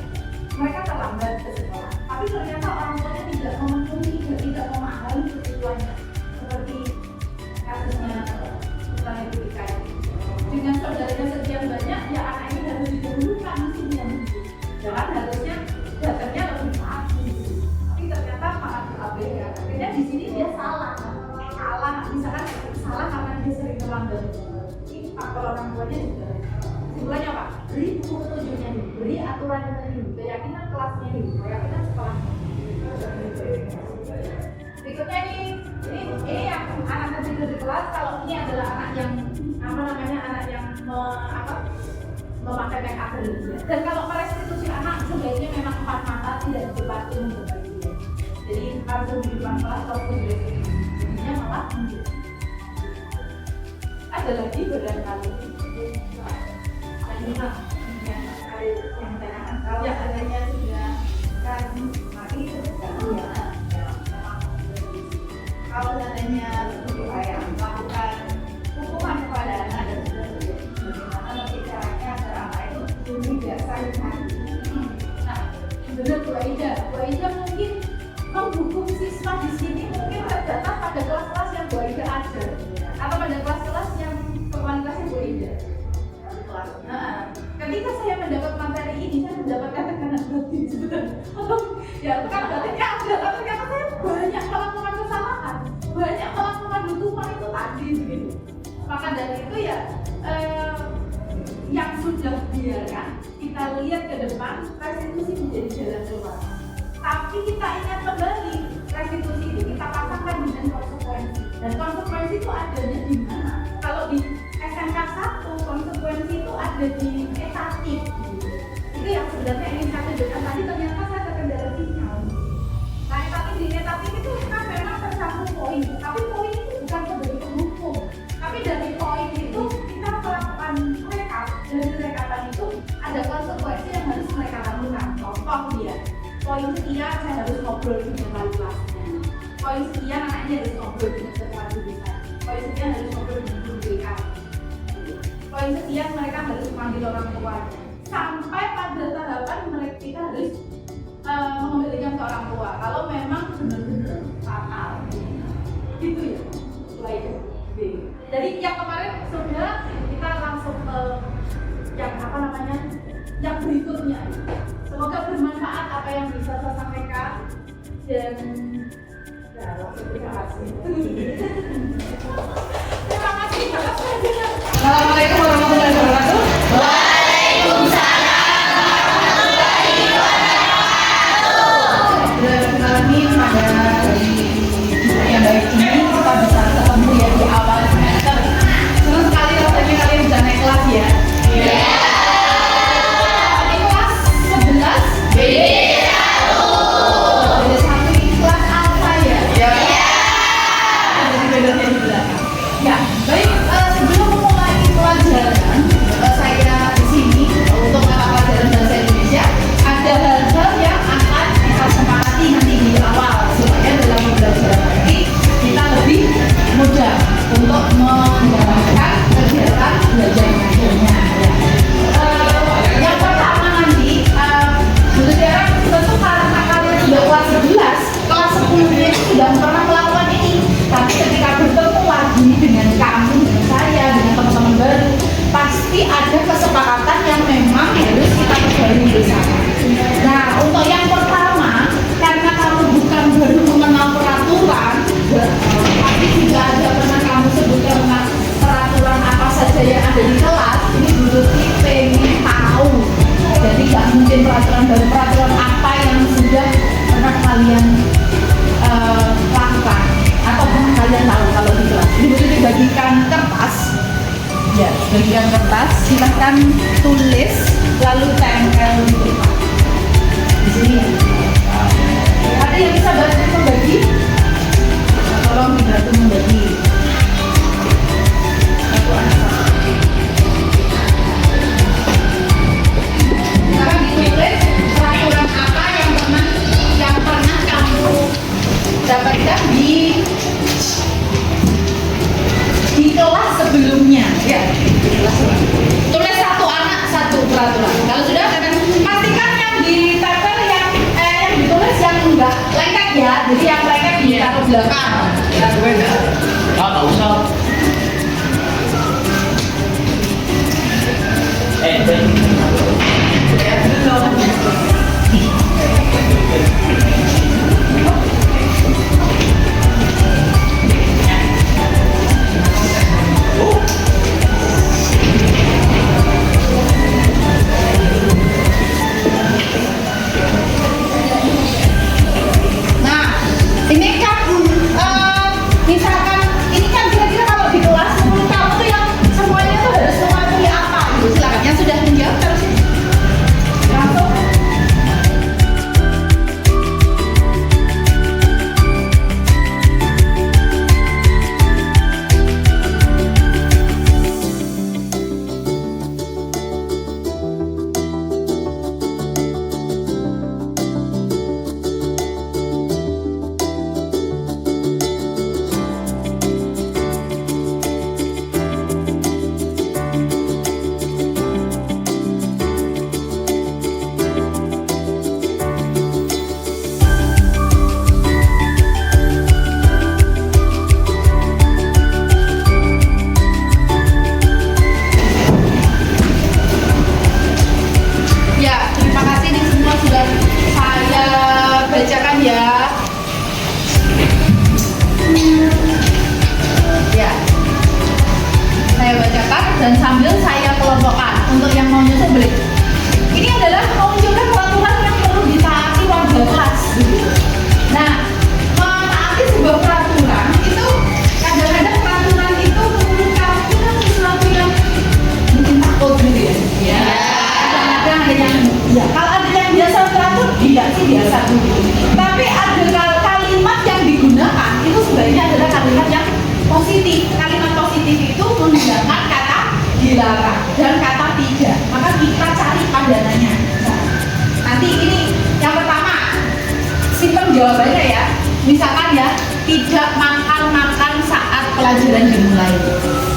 mereka terlambat ke sekolah. Tapi ternyata orang tuanya tidak memenuhi dan tidak memahami kebutuhannya. Seperti kasusnya misalnya itu dikaitkan dengan saudaranya sekian banyak, ya anak ini harus didahulukan mestinya begitu. Jangan harusnya datangnya lebih pagi. Tapi ternyata malah diabaikan. Akhirnya di sini dia salah, misalkan salah karena dia sering terlambat. Ini faktor orang tuanya juga. Kesimpulannya apa? Beri buku petunjuknya dulu, beri aturannya dulu, keyakinan kelasnya dulu, keyakinan sekolahnya. Berikutnya ini yang anak tertidur di kelas. Kalau ini adalah anak yang anak yang memakai make up berlebihan. Dan kalau merestitusi anak sebaiknya memang 4 mata tidak berlaku membebani dia. Jadi harus di depan kelas kalau jadinya malah menjadi. Ada lagi barangkali yang tanyakan kalau adanya sudah kan mati ya. Kalau adanya supaya melakukan hukuman kepada anak dan bagaimana nanti caranya agar anak itu tidak saling mati. Nah, benar Bu Aida mungkin menghukum siswa di sini mungkin terbatas pada kelas-kelas yang Bu Aida ajar atau pada kelas-kelas yang itu ya yang sudah biarkan kita lihat ke depan, restitusi menjadi jalan keluar. Tapi kita ingat kembali restitusi itu kita pasangkan dengan konsekuensi, dan konsekuensi itu adanya di mana? Kalau di SMK 1 konsekuensi itu ada di etatif gitu. Itu yang sebenarnya ingin saya tunjukkan tadi, ternyata saya terkendala sinyal. Nah di etatif itu kan memang tercantum poin, tapi poin itu bukan sebagai penghukum, tapi dari poin itu kita melakukan rekap. Dari rekapan itu ada konsekuensi yang harus mereka lakukan. Contoh dia, poin sekian saya harus ngobrol dengan wali kelasnya, poin sekian anaknya harus ngobrol dengan ketua jurusan, poin sekian harus ngobrol dengan guru BK, poin sekian mereka harus memanggil orang tuanya, sampai pada tahapan mereka kita harus mengembalikan ke orang tua kalau memang benar-benar fatal gitu ya. Jadi yang kemarin sudah, kita langsung ke yang yang berikutnya. Semoga bermanfaat apa yang bisa saya sampaikan, dan ya terima kasih. Terima kasih. Assalamualaikum warahmatullahi wabarakatuh. Waalaikumsalam. Pada yang baik ini kita bisa ketemu ya di awal semester. Senang sekali rasanya kalian bisa naik kelas ya. Iya. Ini kelas 11 B1. B1 ini kelas apa ya? Iya. Jadi bedanya di belakang. Ya, baik. Sebelum memulai pelajaran, saya di sini untuk mata pelajaran bahasa Indonesia ada hal-hal yang akan kita sepakati nanti di awal, supaya dalam pembelajaran nanti kita lebih mudah untuk menjalankan kegiatan belajar mengajarnya. Yang pertama nanti, sekarang tentu karena kalian sudah kelas 11, kelas 10 itu sudah pernah melakukan ini. Tapi ketika bertemu lagi dengan kamu, dengan saya, dengan teman-teman baru, pasti ada kesepakatan yang memang harus kita perbarui bersama. Nah, untuk yang pertama, karena kamu bukan baru mengenal peraturan, tapi juga ada pernah kamu sebutkan tentang peraturan apa saja yang ada di kelas, ini Buruti pengen tahu. Jadi nggak mungkin peraturan baru, peraturan apa yang sudah pernah kalian lakukan atau pernah kalian tahu kalau di kelas. Ini Buruti bagikan kertas. Ya, bagikan kertas, silahkan tulis lalu tempel di sini. Ada yang bisa bantu membagi? Tolong dibantu membagi. Sekarang ditulis peraturan apa yang pernah kamu dapatkan di kelas sebelumnya, ya. Tulis satu anak satu peraturan. Kalau sudah, pastikan yang ditempel yang ditulis yang enggak lengket ya. Jadi yang lengket ditaruh belakang. Nggak usah. Nah, ini kan misalnya dilarang dan kata tidak. Maka kita cari pandangannya. Nah, nanti ini yang pertama, simpen jawabannya ya. Misalkan ya, tidak makan saat pelajaran dimulai.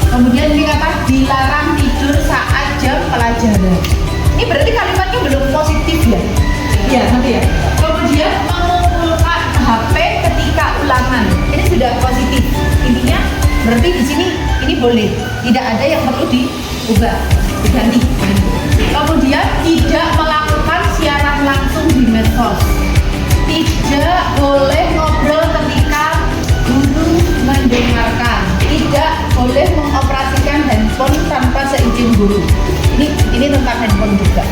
Kemudian ini kata dilarang tidur saat jam pelajaran. Ini berarti kalimatnya belum positif ya? Iya, nanti ya. Kemudian mengumpulkan HP ketika ulangan. Ini sudah positif. Intinya berarti di sini ini boleh. Tidak ada yang perlu diubah, diganti. Kemudian tidak melakukan siaran langsung di medsos. Tidak boleh ngobrol ketika guru mendengarkan. Tidak boleh mengoperasikan handphone tanpa seizin guru. Ini tentang handphone juga.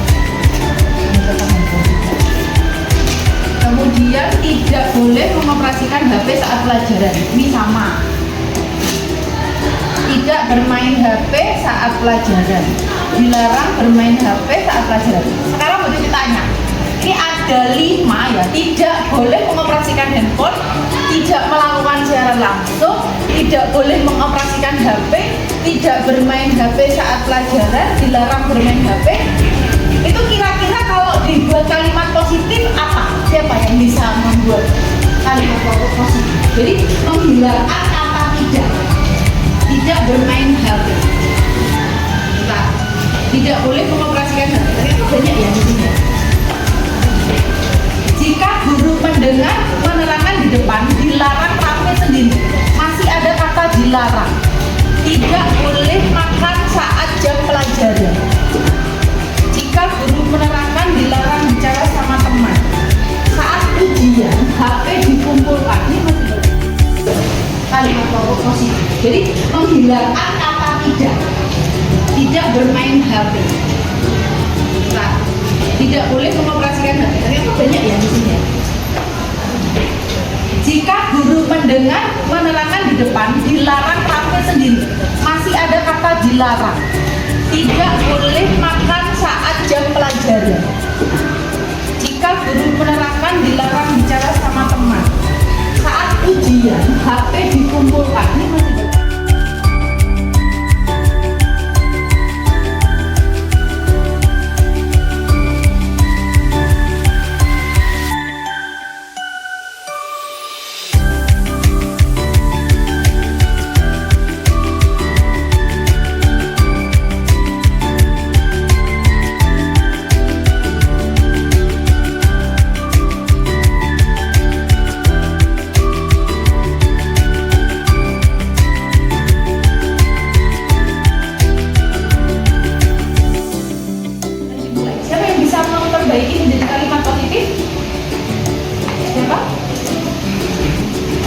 Ini tentang handphone juga. Kemudian tidak boleh mengoperasikan HP saat pelajaran. Ini sama. Tidak bermain HP saat pelajaran. Dilarang bermain HP saat pelajaran. Sekarang mau ditanya. Ini ada 5 ya. Tidak boleh mengoperasikan handphone, tidak melakukan siaran langsung, tidak boleh mengoperasikan HP, tidak bermain HP saat pelajaran, dilarang bermain HP. Itu kira-kira kalau dibuat kalimat positif apa? Siapa yang bisa membuat kalimat positif? Jadi menghilangkan kata tidak. Tidak bermain HP. Tidak boleh mengoperasikan HP. Ternyata banyak ya di sini. Jika guru mendengar menerangkan di depan, dilarang rame sendiri. Masih ada kata dilarang. Tidak boleh makan saat jam pelajaran. Jika guru menerangkan, dilarang bicara sama teman. Saat ujian, HP dikumpulkan. Ini masih kalimat positif. Jadi menghilangkan kata tidak. Tidak bermain HP. Tidak boleh mengoperasikan HP. Ternyata banyak ya di sini. Jika guru mendengar menerangkan di depan, dilarang rame sendiri. Masih ada kata dilarang. Tidak boleh makan saat jam pelajaran. Jika guru menerangkan, dilarang bicara sama teman. Saat ujian, HP dikumpulkan. Ini masih banyak.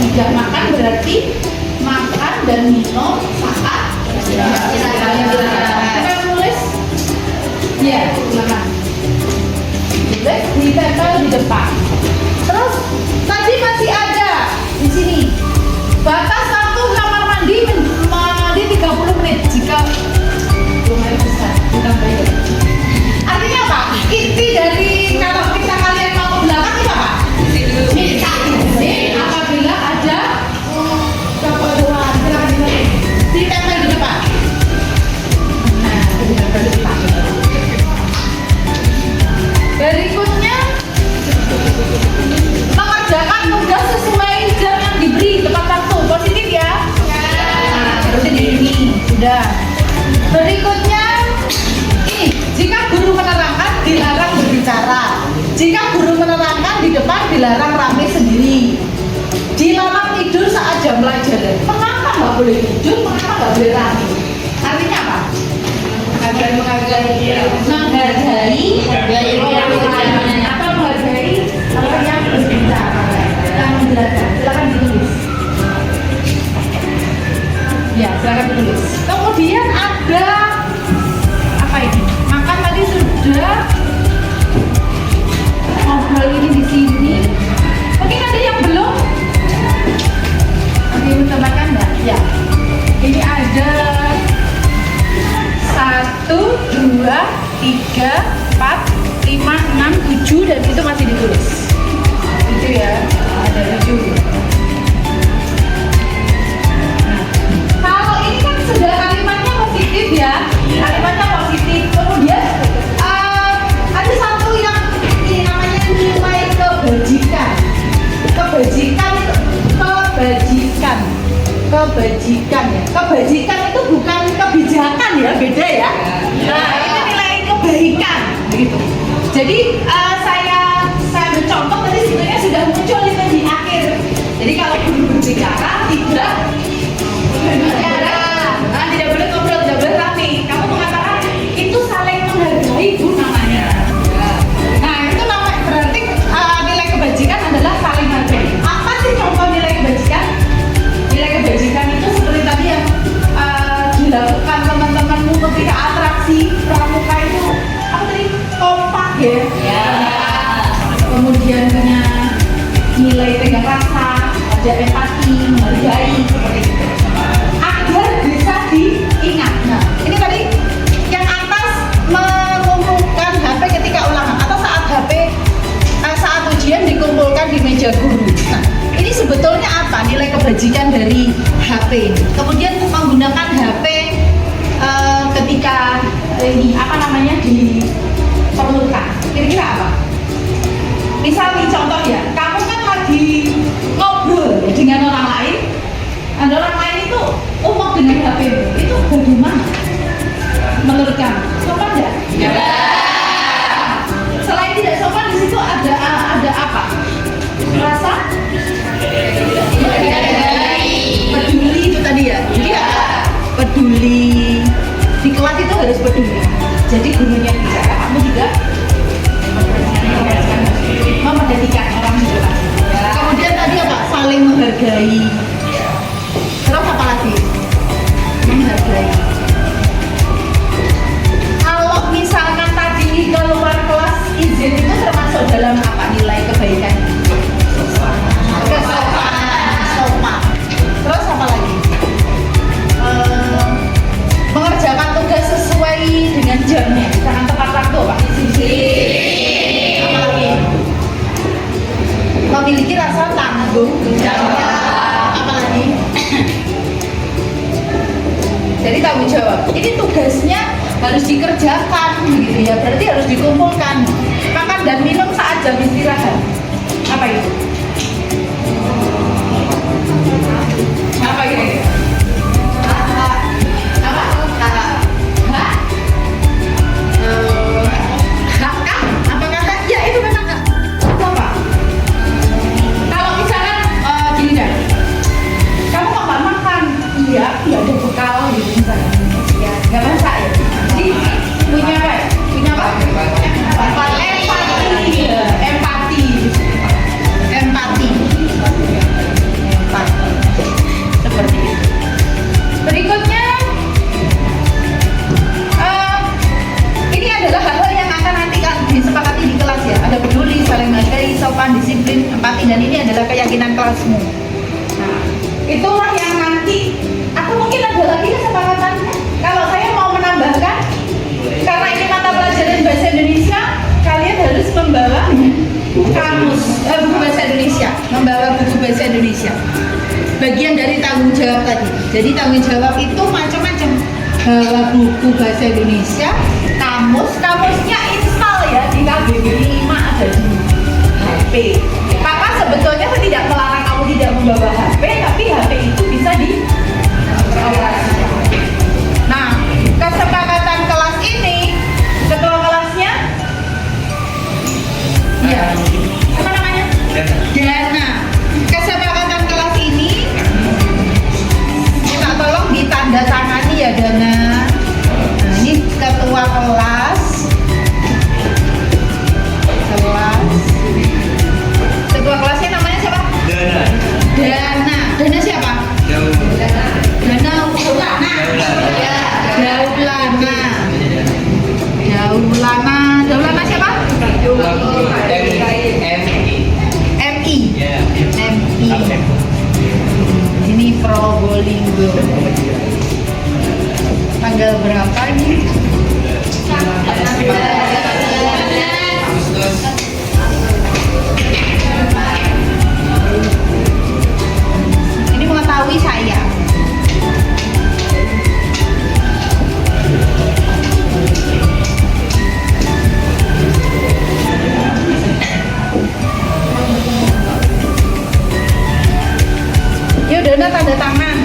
Tidak makan berarti makan dan minum saat kita nulis ya makan tulis ditempel di depan. Terus tadi masih ada di sini batas waktu kamar mandi 30 menit jika lumayan besar ditambahin. Artinya apa? Inti dari kalau kita kalian mau ke belakang itu apa? Minta izin apabila ada keperluan ditempel di depan. Nah, ditempel di depan. Berikutnya mengerjakan tugas sesuai jam yang diberi tepat waktu. Positif ya? Nah, berarti di ini sudah. Berikutnya ini jika guru menerangkan dilarang berbicara. Jika guru menerangkan di depan dilarang rame sendiri. Dilarang tidur saat jam pelajaran. Mengapa nggak boleh tidur? Mengapa nggak boleh rame? Artinya apa? Menghargai apa menghargai apa yang berbicara yang menjelaskan. Silakan ditulis. Ya, silakan ditulis. Kemudian ada apa ini? Makan tadi sudah. Ngobrol ini di sini. Mungkin ada yang belum? Nanti menambahkan enggak? Ya. Ini ada 1, 2, 3, 4, 5, 6, 7 dan itu masih ditulis. 7 ya. Ada 7. Nah, kalau ini kan sudah kalimatnya positif ya. ada empati, menghargai seperti itu. Agar bisa diingat. Nah, ini tadi yang atas mengumpulkan HP ketika ulangan atau saat saat ujian dikumpulkan di meja guru. Nah, ini sebetulnya apa nilai kebajikan dari HP ini? Kemudian menggunakan HP ketika ini apa namanya diperlukan. Kira-kira apa? Misal nih contoh ya, kamu kan lagi ngobrol dengan orang lain, ada orang lain itu umum dengan HP itu bagaimana? Menurut kamu sopan nggak? Ya. Selain tidak sopan di situ ada apa? Rasa peduli itu tadi ya. Iya. Peduli di kelas itu harus peduli. Jadi gurunya bicara, kamu juga memperhatikan orang di kelas. Kemudian tadi apa? Saling menghargai. Terus apa lagi? Menghargai. Kalau misalkan tadi keluar kelas izin itu termasuk dalam apa nilai kebaikan? Sopan. Terus apa lagi? Mengerjakan tugas sesuai dengan jamnya, jangan tepat waktu, Pak. Apa lagi? Memiliki rasa tanggung jawab. Apa lagi? Jadi tanggung jawab. Ini tugasnya harus dikerjakan, gitu ya. Berarti harus dikumpulkan. Makan dan minum saat jam istirahat. Apa itu? Apa ini? Iya, ada bekal gitu misalnya. Ya, nggak masak ya. Jadi punya apa? Punya apa? Empati. Seperti itu. Berikutnya, ini adalah hal-hal yang akan nanti disepakati di kelas ya. Ada peduli, saling menghargai, sopan, disiplin, empati, dan ini adalah keyakinan kelasmu. Nah, itulah yang nanti. Atau mungkin ada lagi kesepakatannya. Kalau saya mau menambahkan, karena ini mata pelajaran bahasa Indonesia, kalian harus membawa kamus, buku bahasa Indonesia, membawa buku bahasa Indonesia. Bagian dari tanggung jawab tadi. Jadi tanggung jawab itu macam-macam. Bawa buku bahasa Indonesia, kamusnya install ya di KBBI 5 ada di HP. Maka sebetulnya saya tidak melarang kamu tidak membawa HP, tapi HP itu bisa di Nah, kesepakatan kelas ini, ketua kelasnya, ya, apa namanya? Dana. Kesepakatan kelas ini, minta tolong ditandatangani ya Dana. Nah, ini ketua kelas. Ketua kelasnya namanya siapa? Dana siapa? Daulana siapa? MI. Ini Probolinggo. Tanggal berapa ini? Ini mengetahui saya. Yuk Dana tanda tangan.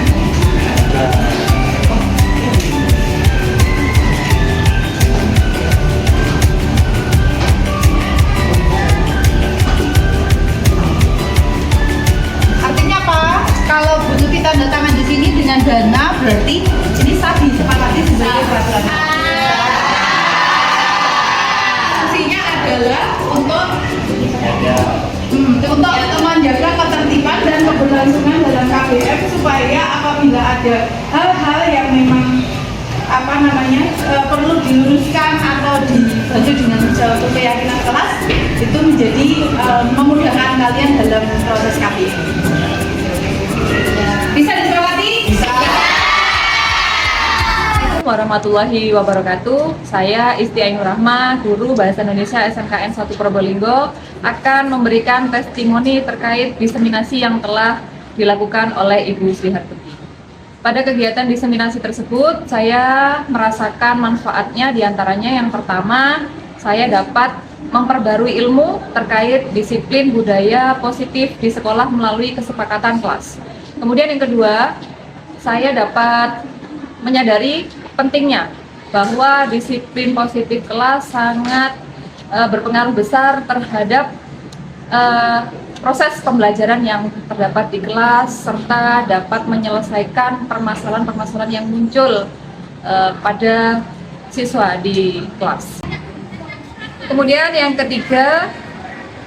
Artinya apa? Kalau Bu Tuti tanda tangan di sini dengan Dana berarti ini sah disepakati sebagai peraturan. Fungsinya adalah untuk menjaga ketertiban dan keberlangsungan dalam KBM supaya apabila ada hal-hal yang memang perlu diluruskan atau dibantu dengan suatu keyakinan kelas itu menjadi memudahkan kalian dalam proses KBM. warahmatullahi wabarakatuh. Saya Isti Ainur Rahma, guru Bahasa Indonesia SMKN 1 Probolinggo, akan memberikan testimoni terkait diseminasi yang telah dilakukan oleh Ibu Sri Hartuti. Pada kegiatan diseminasi tersebut, saya merasakan manfaatnya, diantaranya yang pertama, saya dapat memperbarui ilmu terkait disiplin budaya positif di sekolah melalui kesepakatan kelas. Kemudian yang kedua, saya dapat menyadari pentingnya bahwa disiplin positif kelas sangat berpengaruh besar terhadap proses pembelajaran yang terdapat di kelas serta dapat menyelesaikan permasalahan-permasalahan yang muncul pada siswa di kelas. Kemudian yang ketiga,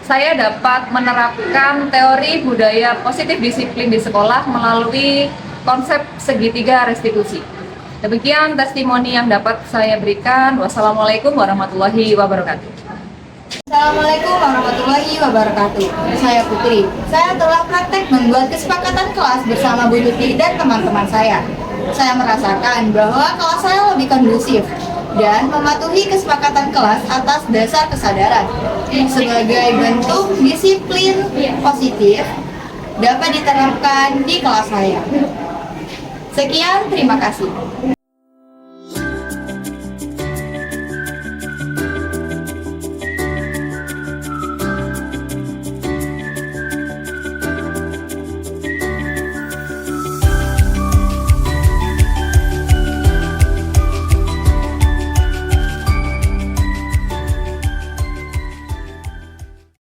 saya dapat menerapkan teori budaya positif disiplin di sekolah melalui konsep segitiga restitusi. Demikian testimoni yang dapat saya berikan. Wassalamualaikum warahmatullahi wabarakatuh. Assalamualaikum warahmatullahi wabarakatuh. Saya Putri. Saya telah praktek membuat kesepakatan kelas bersama Bu Tuti dan teman-teman saya. Saya merasakan bahwa kelas saya lebih kondusif dan mematuhi kesepakatan kelas atas dasar kesadaran. Sebagai bentuk disiplin positif dapat diterapkan di kelas saya. Sekian, terima kasih.